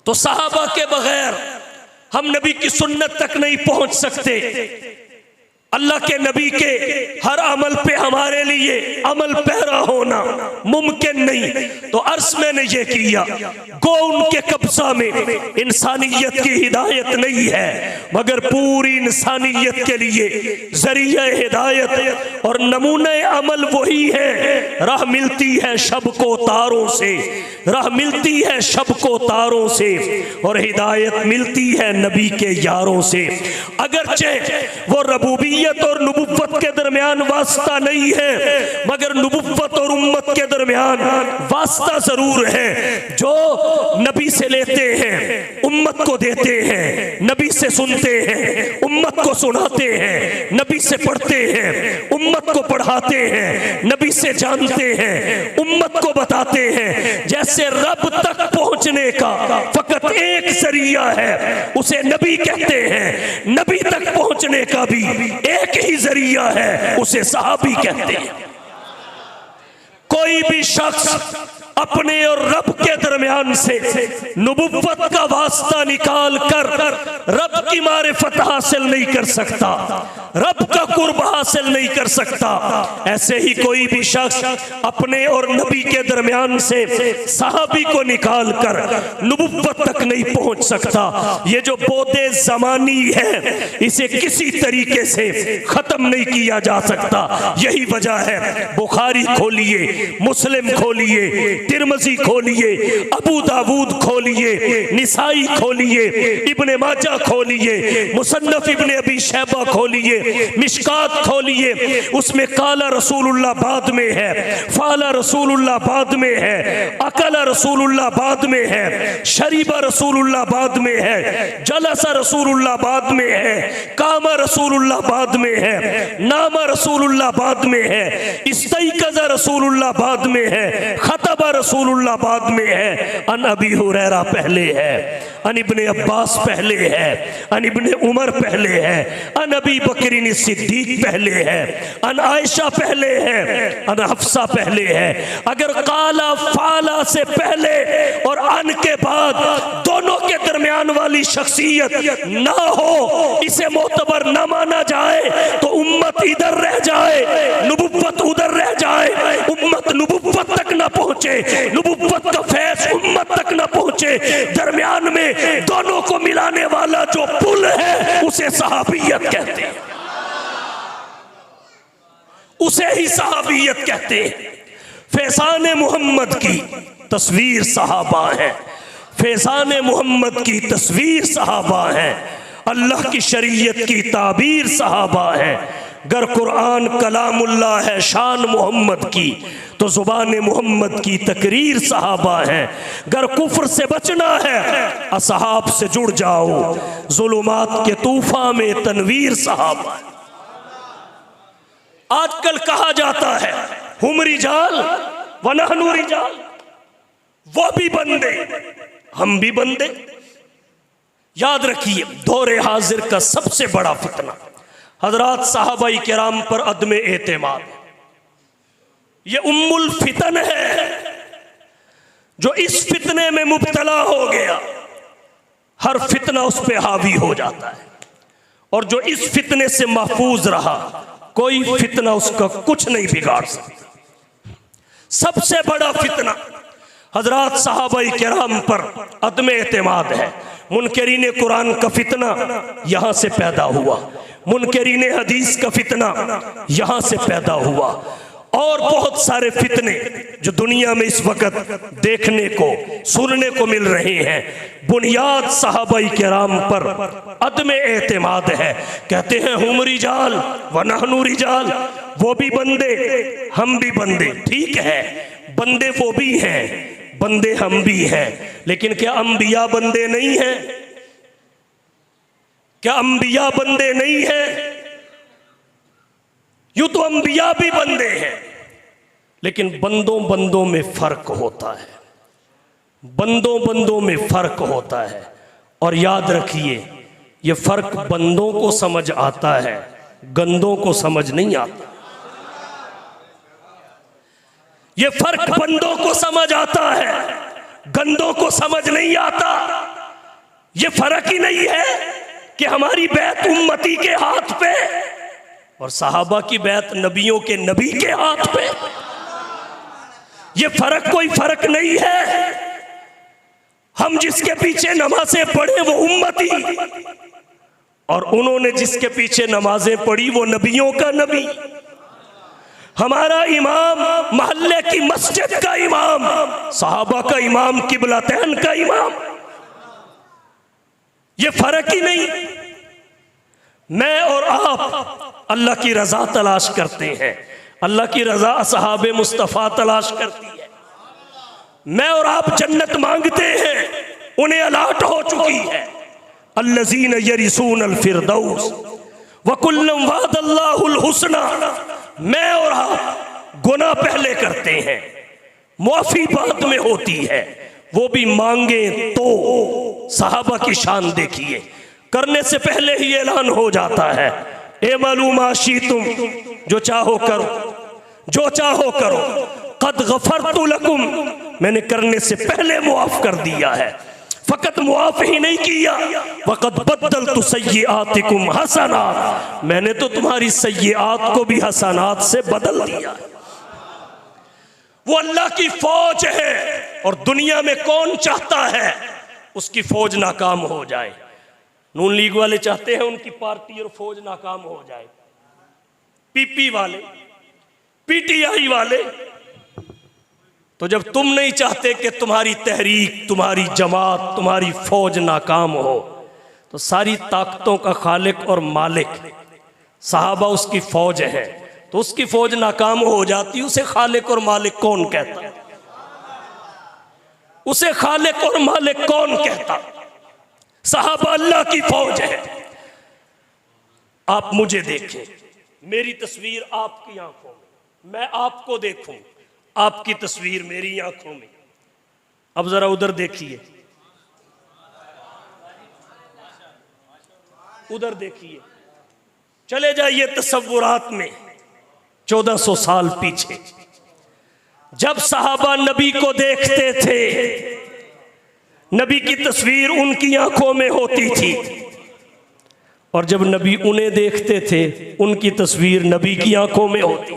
तो सहाबा के बगैर हम नबी की सुन्नत तक नहीं पहुंच सकते। अल्लाह के नबी के हर अमल पे हमारे लिए अमल पैरा होना मुमकिन नहीं। तो अर्ज मैंने ये किया, गो उनके कब्जा में इंसानियत की हिदायत नहीं है, मगर पूरी इंसानियत के लिए जरिया हिदायत और नमूने अमल वही है। राह मिलती है शब को तारों से, राह मिलती है शब को तारों से, और हिदायत मिलती है नबी के यारों से। अगरचे वो रबूबियत और नबुव्वत के दरमियान वास्ता नहीं है, मगर नबुव्वत और उम्मत के दरमियान वास्ता जरूर है। जो नबी से लेते हैं उम्मत को देते हैं, नबी से सुनते हैं उम्मत को सुनाते हैं, नबी से पढ़ते हैं उम्मत को पढ़ाते हैं, नबी से जानते हैं उम्मत को बताते हैं। जैसे रब तक पहुंचने का फकत एक जरिया है, उसे नबी कहते हैं, नबी तक पहुंचने का भी एक ही जरिया है, उसे सहाबी कहते हैं। कोई भी शख्स अपने और रब के दरमियान से नबुव्वत का वास्ता निकाल कर रब की मारिफत हासिल नहीं कर सकता, रब का कुर्ब हासिल नहीं कर सकता। ऐसे ही कोई भी शख्स अपने और नबी के दरमियान से सहाबी को निकाल कर नबुव्वत तक नहीं पहुंच सकता। ये जो बोदे ज़मानी है इसे किसी तरीके से खत्म नहीं किया जा सकता। यही वजह है बुखारी खोलिए, मुस्लिम खोलिए, तिरमिज़ी खोलिए, अबू दाऊद खोलिए, निसाई खोलिए, इब्ने माजा खोलिए, मुसन्नफ इब्ने अबी शैबा खोलिए, मिशकात खोलिए, उसमें काला रसूलुल्लाह बाद में है, फाला रसूलुल्लाह बाद में है, अकला रसूलुल्लाह बाद में है, शरीबा रसूलुल्लाह बाद में है, जलसा रसूलुल्लाह बाद में है, कामा रसूलुल्लाह बाद में है, नामा रसूलुल्लाह बाद में है, इस्तैक़ज़ा रसूलुल्लाह बाद में है, खतबा रसूलुल्लाह बाद में है, अन अबी हुरैरा पहले है, अन इब्ने अब्बास पहले है, अन इब्ने उमर पहले है, अन अबी बकरिन सिद्दीक पहले है, अन आयशा पहले है, अन हफ्सा पहले है। अगर काला फाला से पहले और अन के बाद दोनों के दरमियान वाली शख्सियत ना हो, इसे मोतबर ना माना जाए तो उम्मत इधर रह जाए, नबुव्वत उधर रह जाए, उम्मत नबुव्वत तक ना पहुंचे, नबुव्वत का फैज़ उम्मत तक ना पहुंचे। दरमियान में दोनों को मिलाने वाला जो पुल है उसे सहाबियत कहते हैं, उसे ही सहाबियत कहते हैं। फैज़ान मोहम्मद की तस्वीर सहाबा है, फैज़ान मोहम्मद की तस्वीर सहाबा है, अल्लाह की शरीयत की ताबीर सहाबा है। गर कुरान कलामुल्लाह है शान मोहम्मद की तो ज़ुबान मोहम्मद की तकरीर सहाबा है। गर कुफ्र से बचना है असहाब से जुड़ जाओ, ज़ुलुमात के तूफान में तनवीर सहाबा है। आजकल कहा जाता है हुम रिजाल व नहनु रिजाल, वो भी बंदे हम भी बंदे। याद रखिए दौरे हाजिर का सबसे बड़ा फितना हजरात सहाबाई किराम पर अदमे एतेमाद, ये उम्मुल फितन है। जो इस फितने में मुब्तला हो गया हर फितना उस पे हावी हो जाता है, और जो इस फितने से महफूज रहा कोई फितना उसका कुछ नहीं बिगाड़ सकता। सबसे बड़ा फितना हजरात सहाबाई किराम पर अदमे एतेमाद है। मुनकरीन कुरान का फितना यहां से पैदा हुआ, मुनकरीन हदीस का फितना यहां से पैदा हुआ, और बहुत सारे फितने जो दुनिया में इस वक्त देखने को सुनने को मिल रहे हैं। बुनियाद सहाबाई किराम पर अदमे एतेमाद है। कहते हैं हुम रिजाल व नहनु रिजाल, वो भी बंदे हम भी बंदे। ठीक है, बंदे वो भी हैं, बंदे हम भी हैं, लेकिन क्या अंबिया बंदे नहीं हैं? क्या अंबिया बंदे नहीं हैं? यूं तो अंबिया भी बंदे हैं, लेकिन बंदों बंदों में फर्क होता है, बंदों बंदों में फर्क होता है। और याद रखिए ये फर्क बंदों को समझ आता है, गंदों को समझ नहीं आता। ये फर्क बंदों को समझ आता है, गंदों को समझ नहीं आता। ये फर्क ही नहीं है कि हमारी बैत उम्मती के हाथ पे और सहाबा की बैत नबियों के नबी के हाथ पे। ये फर्क कोई फर्क नहीं है। हम जिसके पीछे नमाजें पढ़े वो उम्मती, और उन्होंने जिसके पीछे नमाजें पढ़ी वो नबियों का नबी। हमारा इमाम मोहल्ले की मस्जिद का इमाम, सहाबा का इमाम, किबलातैन का इमाम। ये फर्क ही नहीं। मैं और आप अल्लाह की रजा तलाश करते हैं, अल्लाह की रजा असहाबे मुस्तफ़ा तलाश करती है। मैं और आप जन्नत मांगते हैं, उन्हें अलाट हो चुकी है। अल्लज़ीन यरिसूनल फिरदौस व कुल्लुम वअदल्लाहुल हुस्ना। मैं और आप गुनाह पहले करते हैं, मुआफ़ी बाद में होती है, वो भी मांगे तो। सहाबा की शान देखिए, करने से पहले ही ऐलान हो जाता है, ए मालूमाशी तुम जो चाहो करो, जो चाहो करो, कद गफरतु लकुम, मैंने करने से पहले मुआफ कर दिया है। फकत मुआफ ही नहीं किया, वक़द बद्दलतु सय्यिआतिकुम हसनात, मैंने तो तुम्हारी सय्यिआत को भी हसनात से बदल दिया। वो अल्लाह की फौज है, और दुनिया में कौन चाहता है उसकी फौज नाकाम हो जाए? नून लीग वाले चाहते हैं उनकी पार्टी और फौज नाकाम हो जाए, पीपी वाले, पीटीआई वाले। तो जब तुम नहीं चाहते कि तुम्हारी तहरीक, तुम्हारी जमात, तुम्हारी फौज नाकाम हो, तो सारी ताकतों का खालिक और मालिक सहाबा उसकी फौज है, तो उसकी फौज नाकाम हो जाती, उसे खालिक और मालिक कौन कहता? उसे खालिक और मालिक कौन कहता? सहाबा अल्लाह की फौज है। आप मुझे देखें, मेरी तस्वीर आपकी आंखों में, मैं आपको देखूं, आपकी तस्वीर मेरी आंखों में। अब जरा उधर देखिए, उधर देखिए, चले जाइए तसव्वुरात में 1400 साल पीछे। जब सहाबा नबी को देखते थे, नबी की तस्वीर उनकी आंखों में होती थी, और जब नबी उन्हें देखते थे, उनकी तस्वीर नबी की आंखों में होती।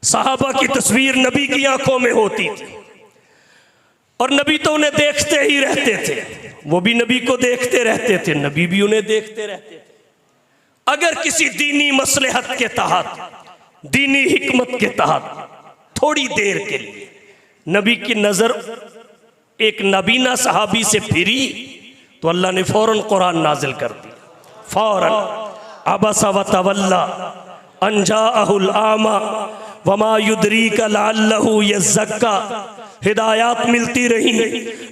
सहाबा की तस्वीर नबी की आंखों में होती थी, और नबी तो उन्हें देखते ही रहते थे, वो भी नबी को देखते रहते थे, नबी भी उन्हें देखते रहते थे। अगर किसी दीनी मसलहत के तहत, दीनी हिकमत के तहत थोड़ी देर के लिए नबी की नजर एक नबीना सहाबी से फिरी, तो अल्लाह ने फौरन कुरान नाजिल कर दिया, फौरन। अबसा व तवल्ला अन जाअहुल आमा वमा युद्रीका लअल्लहु यज़क्का, हिदायत मिलती रही।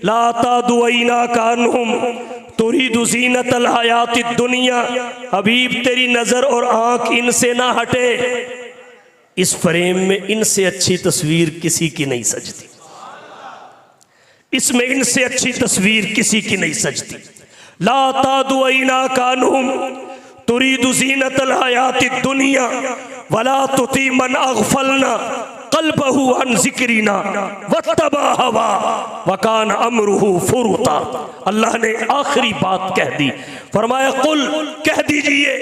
ला तादुइनाका अन्हुम तुरीदु ज़ीनतल हयातिद दुनिया, हबीब तेरी नजर और आंख इनसे ना हटे। इस फ्रेम में इनसे अच्छी तस्वीर किसी की नहीं सजती, इसमें इनसे अच्छी तस्वीर किसी की नहीं सजती। ला तादुइनाका अन्हुम तुरीदु ज़ीनतल हयातिद दुनिया वला तुती मन अग़फ़लना क़ल्बहु अन ज़िक्रिना वत्तबा हवा वकान अमरुहु फ़ुरुता। अल्लाह ने आखिरी बात कह दी, फरमाया कुल, कह दीजिए,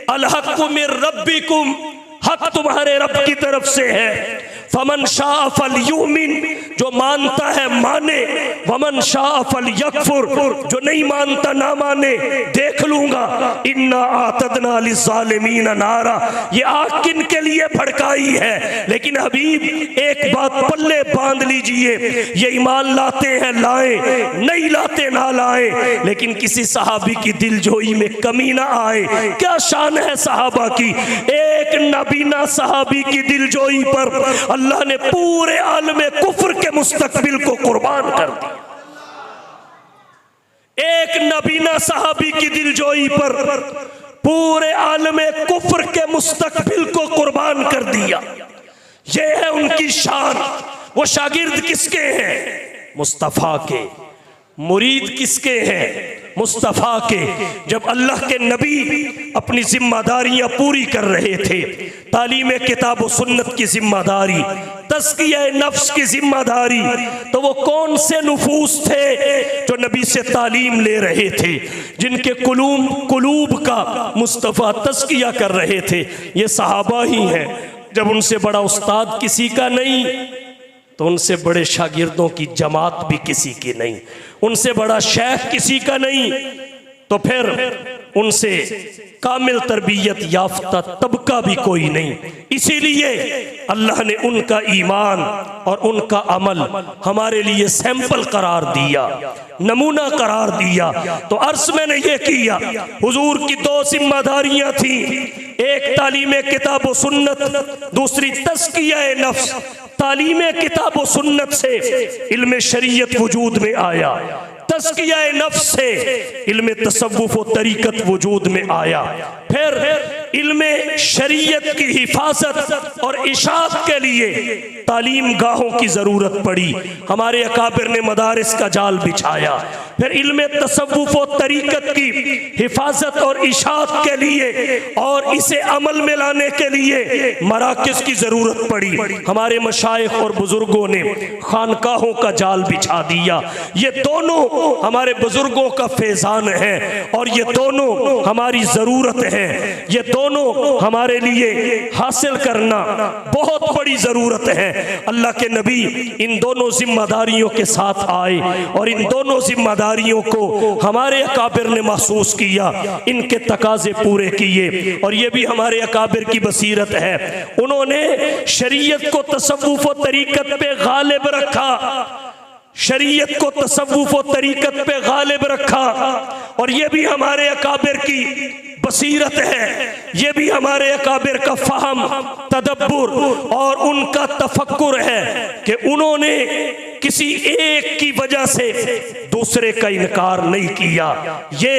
अल हक़्क़ु मिर रब्बिकुम, हक तुम्हारे रब की तरफ से है। फमन शाअ फलयुमिन, जो मानता है माने, वमन शाअ फलयकफुर, जो नहीं मानता ना माने, देख लूंगा। इन्ना आतदना लिज़्ज़ालिमीन नारा, ये आग किन के लिए भड़काई है। लेकिन हबीब एक बात पल्ले बांध लीजिए, ये ईमान लाते हैं लाएं, नहीं लाते ना लाएं, लेकिन किसी सहाबी की दिलजोई में कमी ना आए। क्या शान है सहाबा की, एक नबीना सहाबी की दिलजोई पर अल्लाह ने पूरे आलमे कुफ्र के मुस्तकबिल को कुर्बान कर दिया। एक नबीना सहाबी की दिलजोई पर पूरे आलमे कुफ्र के मुस्तकबिल को कुर्बान कर दिया। यह है उनकी शान। वो शागिर्द किसके हैं? मुस्तफ़ा के। मुरीद किसके हैं? मुस्तफ़ा के। जब अल्लाह के नबी अपनी जिम्मेदारियां पूरी कर रहे थे, तालीम किताब व सुन्नत की जिम्मेदारी, तज़किया नफ्स की जिम्मेदारी, तो वो कौन से नुफूस थे जो नबी से तालीम ले रहे थे, जिनके कुलूब का मुस्तफ़ा तज़किया कर रहे थे? ये सहाबा ही हैं। जब उनसे बड़ा उस्ताद किसी का नहीं, तो उनसे बड़े शागिर्दों की जमात भी किसी की नहीं, उनसे बड़ा शेख किसी का नहीं, तो फिर उनसे कामिल तरबियत याफ्ता तबका भी कोई नहीं। इसीलिए अल्लाह ने उनका ईमान और उनका अमल हमारे लिए सैंपल करार दिया, नमूना करार दिया। तो अर्ज मैंने ये किया, हुजूर की दो जिम्मेदारियां थी, एक तालीम किताब व सुन्नत, दूसरी तज़किया नफ्स। तालीम किताब व सुन्नत से इल्म शरीयत वजूद में आया, तज़किया नफ्स से इल्म तसव्वुफ व तरीक़त वजूद में आया, फिर इल्मे शरीयत की हिफाजत और इशाअत के लिए तालीम गाहों की ज़रूरत पड़ी। हमारे अकाबिर ने मदारिस का जाल बिछाया। फिर इल्मे तसव्वुफ और तरीक़त की हिफाजत और इशाअत के लिए और इसे अमल में लाने के लिए मराकिज़ की ज़रूरत पड़ी। हमारे मशाइख और बुज़ुर्गों ने खानकाहों का जाल बिछा दिया। ये दोनों हमारे बुज़ुर्गों का फैज़ान है और ये दोनों हमारी ज़रूरत है। ये दोनों हमारे लिए हासिल करना बहुत बड़ी ज़रूरत है। अल्लाह के नबी इन दोनों जिम्मेदारियों के साथ आए और इन दोनों जिम्मेदारियों को हमारे अकाबिर ने महसूस किया, इनके तकाजे पूरे किए। और ये भी हमारे अकाबिर की बसीरत है, उन्होंने शरीयत को तसव्वुफ और तरीक़त पे गालिब रखा, शरीयत को तसव्वुफ और तरीक़त पे गालिब रखा। और ये भी हमारे अकाबिर की बसीरत है, ये भी हमारे अकाबिर का फ़हम, तदब्बुर और उनका तफक्कुर है कि उन्होंने किसी एक की वजह से दूसरे का इनकार नहीं किया। ये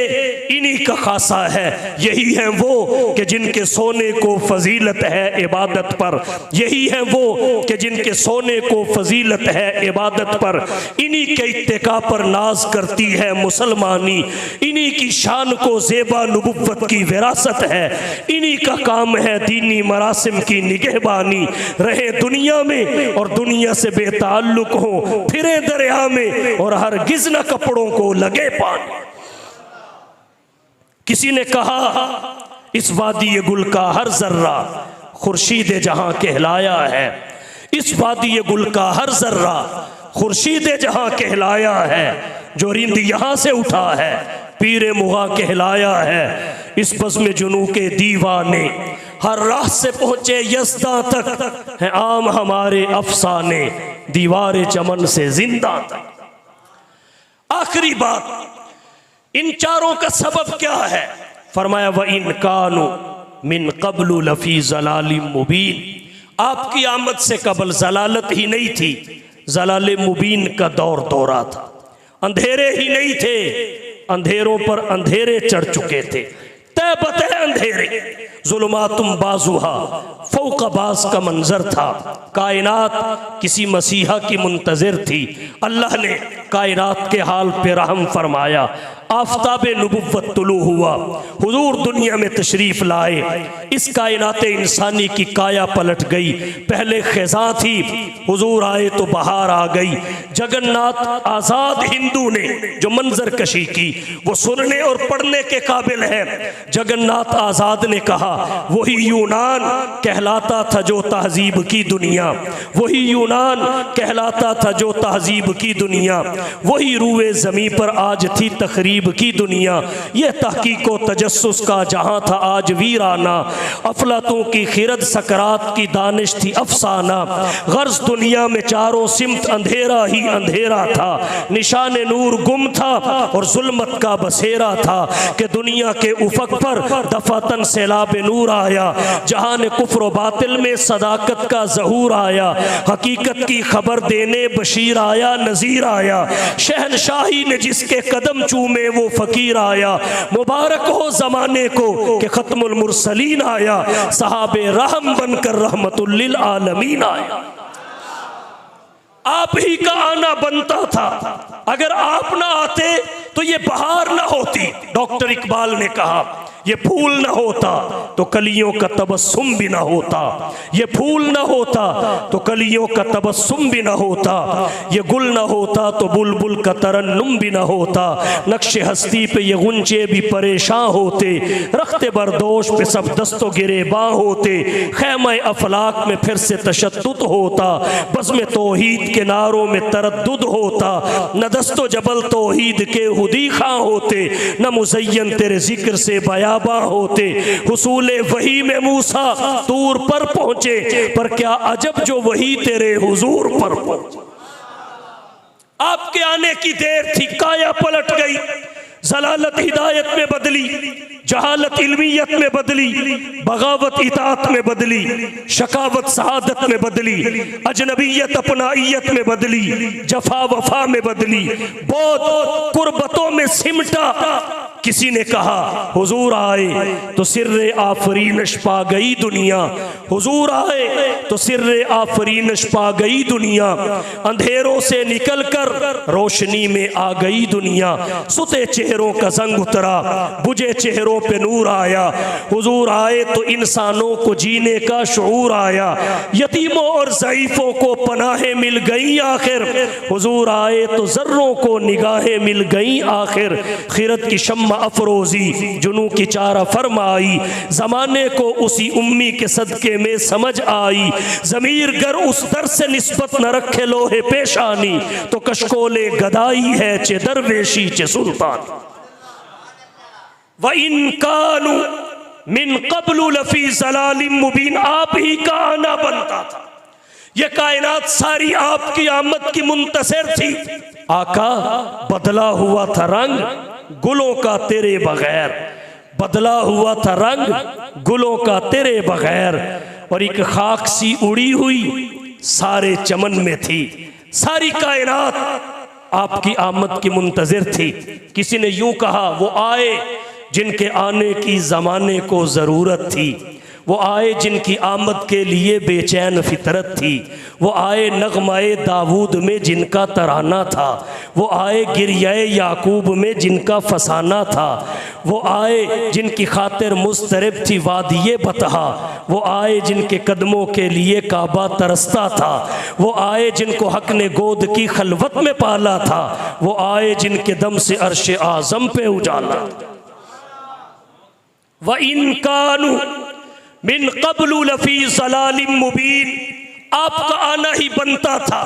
इन्हीं का खासा है। यही है वो कि जिनके सोने को फजीलत है इबादत पर, यही है वो कि जिनके सोने को फजीलत है इबादत पर। इन्हीं के इत्तिका पर नाज करती है मुसलमानी, इन्हीं की शान को ज़ेबा नबुव्वत की विरासत है। इन्हीं का काम है दीनी मरासिम की निगहबानी। रहे दुनिया में और दुनिया से बेताल्लुक हो, फिरे दरिया में और हरगिज़ न कपड़ों को लगे पानी। किसी ने कहा इस वादी गुल का हर जर्रा खुर्शीद जहां कहलाया है, इस वादी गुल का हर जर्रा खुर्शीद जहां कहलाया है। जो रिंद यहां से उठा है पीरे मुगा कहलाया है। इस बज़्म जुनू के दीवाने हर राह से पहुंचे यज़दा तक, है आम हमारे अफसाने दीवारे चमन से जिंदा तक। आखिरी बात, इन चारों का सबब क्या है? फरमाया व इन कानु मिन क़ब्लु लफ़ी ज़लालिम मुबीन। आपकी आमद से कबल जलालत ही नहीं थी, ज़लाल मुबीन का दौर दौरा था। अंधेरे ही नहीं थे, अंधेरों पर अंधेरे चढ़ चुके थे। तय बतय अंधेरे, जुल्मातुम बाजुहा फौका बाज का मंजर था। कायनात किसी मसीहा की मुंतज़िर थी। अल्लाह ने कायनात के हाल पे रहम फरमाया। आफताब नबुव्वत तुलू हुआ, हुजूर दुनिया में तशरीफ़ लाए। इस कायनात इंसानी की काया पलट गई। पहले ख़ज़ां थी, हुजूर आए तो बहार आ गई। जगन्नाथ आज़ाद हिंदू ने जो मंजर कशी की वो सुनने और पढ़ने के काबिल है। जगन्नाथ आज़ाद ने कहा वही यूनान कहलाता था जो तहजीब की दुनिया, वही यूनान कहलाता था जो तहजीब की दुनिया, वही रूए ज़मीं पर आज थी तकरीब की दुनिया। यह तहकीको तजस्सुस का जहां था आज वीराना, अफलातों की खिरद सकरात की दानिश थी अफसाना। गर्ज दुनिया में चारों सिमत अंधेरा ही अंधेरा था, निशान नूर गुम था और जुल्मत का बसेरा था कि दुनिया के उफक पर दफातन सैलाब नूर आया। जहान कुफ्र बातिल में सदाकत का ज़हूर आया, हकीकत की खबर देने बशीर आया नज़ीर आया। शहनशाही ने जिसके कदम चूमे वो फकीर आया। मुबारक हो ज़माने को कि खत्मुल मुरसलीन आया, सहाबे रहम बनकर रहमतुल लिल आलमीन आया। आप ही का आना बनता था, अगर आप ना आते तो ये बहार ना होती। डॉक्टर इकबाल ने कहा ये फूल ना होता तो कलियों का तबस्सुम भी ना होता, ये फूल ना होता तो कलियों का तबस्सुम भी ना होता, ये गुल ना होता तो बुलबुल का तरन्नुम भी ना होता। नक्शे हस्ती पे ये गुंचे भी परेशान होते, रखते बरदोश पे सब दस्तो गिरेबां होते। खैमे अफलाक में फिर से तशद्दुद होता, बज़्म तौहीद के नारों में तरद्दुद होता। न दस्तो जबल तौहीद के हुदी खां होते, न मुज़य्यन तेरे जिक्र से बयाबा होते। हुसूले वही में मूसा तूर पर पहुंचे, पर क्या अजब जो वही तेरे हुजूर पर पहुंचे। आपके आने की देर थी, काया पलट गई। जलालत हिदायत में बदली, जहालत इल्मियत में बदली, बगावत इताअत में बदली, शकावत सआदत में बदली, अजनबियत अपनाइयत में बदली, जफा वफा में बदली, बहुत कुर्बतों में सिमटा किसी ने कहा हुजूर आए तो सिर्रे आफरीनश पा गई दुनिया, हुजूर आए तो सिर्रे आफरीनश पा गई दुनिया, अंधेरों से निकलकर रोशनी में आ गई दुनिया, सुते चेहरों का जंग उतरा, बुझे चेहरों पे नूर आया, हुजूर आए तो इंसानों को जीने का शऊर आया, यतीमों और ज़ईफ़ों को पनाहें मिल गई आखिर, हुजूर आए तो जर्रों को निगाहें मिल गई आखिर, खिरत की शम्मा अफरोजी जुनू की चारा फरमाई, जमाने को उसी उम्मी के सदके में समझ आई, जमीर गर उस दर से निस्बत न रखे लोहे पेशानी, तो कशकोले गदाई है चे दरवेशी चे सुल्तान। व इनकानु मिन क़ब्लु लफ़ी ज़लालिम मुबीन, आप ही का आना बनता था, ये कायनात सारी आपकी आमद की मुंतज़िर थी। आका बदला हुआ था रंग गुलों का तेरे बगैर, बदला हुआ था रंग गुलों का तेरे बगैर, और एक खाक सी उड़ी हुई सारे चमन में थी, सारी कायनात आपकी आमद की मुंतज़िर थी। किसी ने यूं कहा वो आए जिनके आने की ज़माने को ज़रूरत थी, वो आए जिनकी आमद के लिए बेचैन फितरत थी, वो आए नगमाए दाऊद में जिनका तराना था, वो आए गिरियाए याकूब में जिनका फसाना था, वो आए जिनकी खातिर मुस्तरब थी वादिये बतहा, वो आए जिनके कदमों के लिए काबा तरसता था, वो आए जिनको हक ने गोद की खलवत में पाला था, वो आए जिनके दम से अर्श आज़म पे उजाला। व इनकानु मिन क़ब्लु लफ़ी ज़लालिम मुबीन, आपका आना ही बनता था,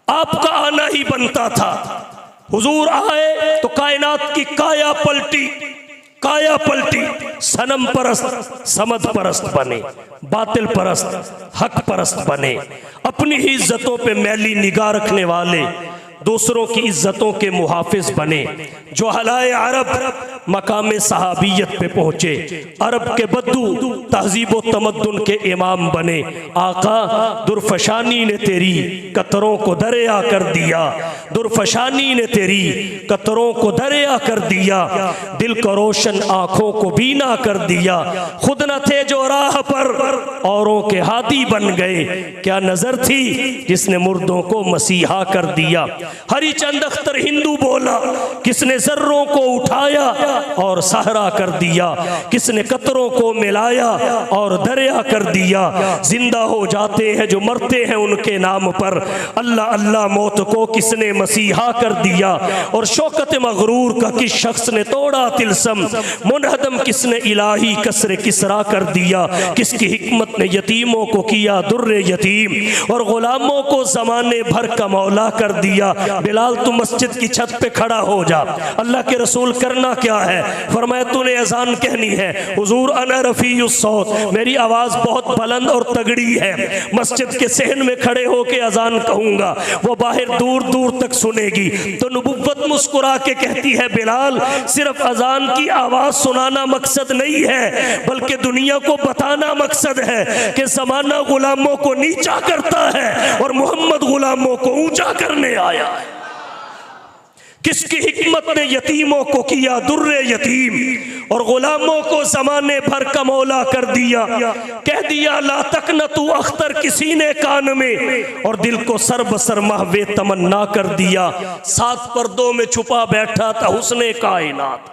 आपका आना ही बनता था। हुजूर आए तो कायनात की काया पलटी, काया पलटी, सनम परस्त समद परस्त बने, बातिल परस्त हक परस्त बने, अपनी ही इज्जतों पे मैली निगाह रखने वाले दूसरों की इज्जतों के मुहाफिज बने, जो हलाए अरब मकाम सहाबियत पे पहुँचे, अरब के बद्दू तहजीब व तमद्दुन के इमाम बने। आका दुर्फशानी ने तेरी कतरों को दरिया कर दिया, दुर्फशानी ने तेरी कतरों को दरिया कर दिया, दिल को रोशन आँखों को बीना कर दिया, खुद न थे जो राह पर औरों के हादी बन गए, क्या नजर थी जिसने मुर्दों को मसीहा कर दिया। हरिचंद अख्तर हिंदू बोला, किसने जर्रों को उठाया और सहरा कर दिया, किसने कतरों को मिलाया और दरिया कर दिया, जिंदा हो जाते हैं जो मरते हैं उनके नाम पर, अल्लाह अल्लाह मौत को किसने मसीहा कर दिया, और शौकत मगरूर का किस शख्स ने तोड़ा तिलसम, मुनहदम किसने इलाही कसरे किसरा कर दिया, किसकी हिकमत ने यतीमों को किया दुर्रे यतीम, और गुलामों को जमाने भर का मौला कर दिया। बिलाल तू मस्जिद की छत पे खड़ा हो जा, अल्लाह के रसूल करना क्या है, फरमाया तूने अजान कहनी है, हुजूर अना रफ़ीउस सौत, मेरी आवाज़ बहुत बुलंद और तगड़ी है, मस्जिद के सहन में खड़े होके अजान कहूँगा, वो बाहर दूर दूर तक सुनेगी। तो नबुव्वत मुस्कुरा के कहती है, बिलाल सिर्फ अजान की आवाज़ सुनाना मकसद नहीं है, बल्कि दुनिया को बताना मकसद है कि ज़माना गुलामों को नीचा करता है और मोहम्मद गुलामों को ऊंचा करने आया है। किसकी हिकमत ने यतीमों को किया दुर्रे यतीम और गुलामों को जमाने भर का मौला कर दिया। कह दिया ला तकनतु अख्तर किसी ने कान में, और दिल को सर बसर महवे तमन्ना कर दिया। सात पर्दों में छुपा बैठा था हुस्ने कायनात,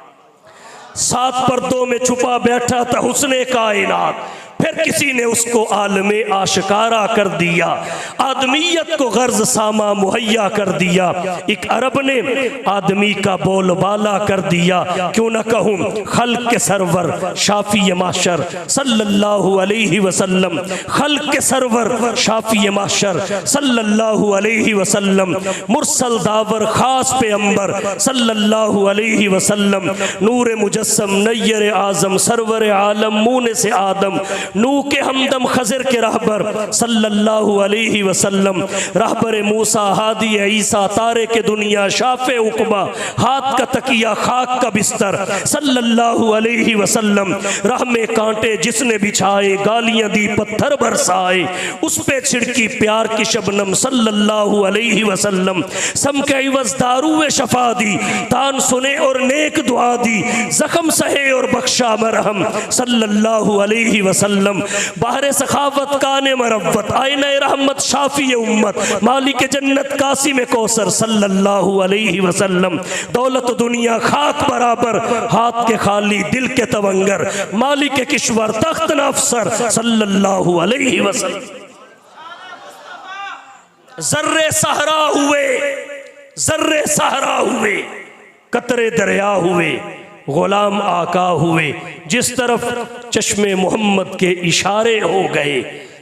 सात पर्दों में छुपा बैठा था हुस्ने कायनात, फिर किसी ने उसको आलमे आशकारा कर दिया, आदमियत को गर्ज सामा मुहैया कर दिया। एक अरब ने आदमी का बोलबाला कर दिया, क्यों न कहूँ खल्क के सरवर शाफी माशर सल्लल्लाहु अलैहि वसल्लम, खल्क के सरवर शाफी माशर सल्लल्लाहु अलैहि वसल्लम, मुरसल दावर खास पे अंबर सल्लल्लाहु अलैहि वसल्लम, नूर मुजस्सम नय्यर आज़म सरवर आलम मूने से आदम नूह के हमदम खज़र के रहबर सल्लल्लाहु अलैहि वसल्लम, रहबर मूसा हादी ईसा तारे के दुनिया शाफ़े उक़बा, हाथ का तकिया खाक का बिस्तर सल्लल्लाहु अलैहि वसल्लम, राह में कांटे जिसने बिछाए गालियां दी पत्थर बरसाए, उस पे छिड़की प्यार की शबनम सल्लल्लाहु अलैहि वसल्लम, सम के इवज़ दारूए शफा दी, तान सुने और नेक दुआ दी, जख्म सहे और बख्शा मरहम सल्लल्लाहु अलैहि वसल्लम, बाहरे सखावत काने मरवत आईना रहमत शाफी उम्मत, मालिक जन्नत कासिम कौसर सल्लल्लाहु अलैहि वसल्लम, दौलत दुनिया खाक बराबर हाथ के खाली दिल के तवंगर, मालिक किश्वर तख्त न अफसर सल्लल्लाहु अलैहि वसल्लम। जर्रे सहरा हुए, जर्रे सहरा हुए, कतरे दरिया हुए, गुलाम आका हुए, जिस तरफ चश्मे मोहम्मद के इशारे हो गए,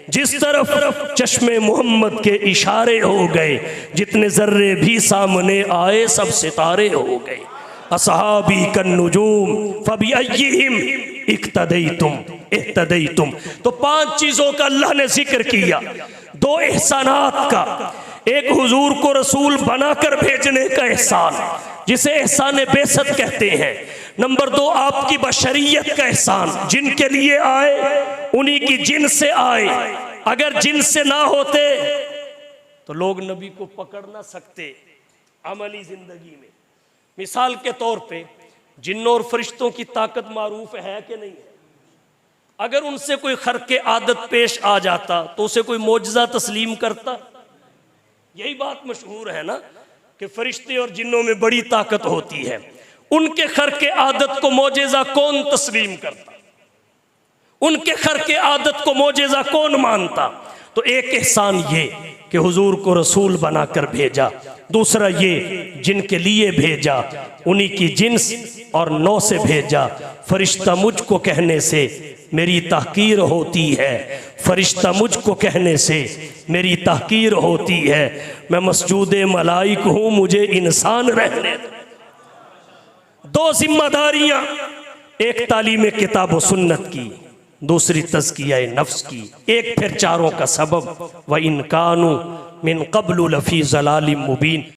जिस तरफ चश्मे मोहम्मद के इशारे हो गए, जितने जर्रे भी सामने आए सब सितारे हो गए। असहाबी कन्नुजूम फबिअय्यिहिम इक्तदैतुम इह्तदैतुम। तो 5 चीज़ों का अल्लाह ने जिक्र किया, 2 एहसानात का, एक हुजूर को रसूल बनाकर भेजने का एहसान जिसे एहसान बेसत कहते हैं, नंबर 2 आपकी बशरियत का एहसान, जिनके लिए आए उन्हीं की जिन से आए, अगर जिन से ना होते तो लोग नबी को पकड़ ना सकते अमली जिंदगी में। मिसाल के तौर पे जिन्नों और फरिश्तों की ताकत मारूफ है कि नहीं है? अगर उनसे कोई खर्के आदत पेश आ जाता तो उसे कोई मोजज़ा तस्लीम करता? यही बात मशहूर है ना कि फरिश्ते और जिन्नों में बड़ी ताकत होती है, उनके खर्के आदत को मोजज़ा कौन तस्लीम करता? उनके खर्के आदत को मोजज़ा कौन मानता? तो एक एहसान ये कि हुजूर को रसूल बनाकर भेजा, दूसरा ये जिनके लिए भेजा उन्हीं की जिन्स और नौ से भेजा। फरिश्ता मुझको कहने से मेरी तहकीर होती है, फरिश्ता मुझको कहने से मेरी तहकीर होती है, मैं मसजूदे मलाइक हूँ मुझे इंसान रहने दो। 2 जिम्मेदारियाँ, एक तालीम किताब व सुन्नत की, दूसरी तज़किया नफ्स की, एक फिर चारों का सबब व इनकानु मिन क़ब्लु लफ़ी ज़लालिम मुबीन।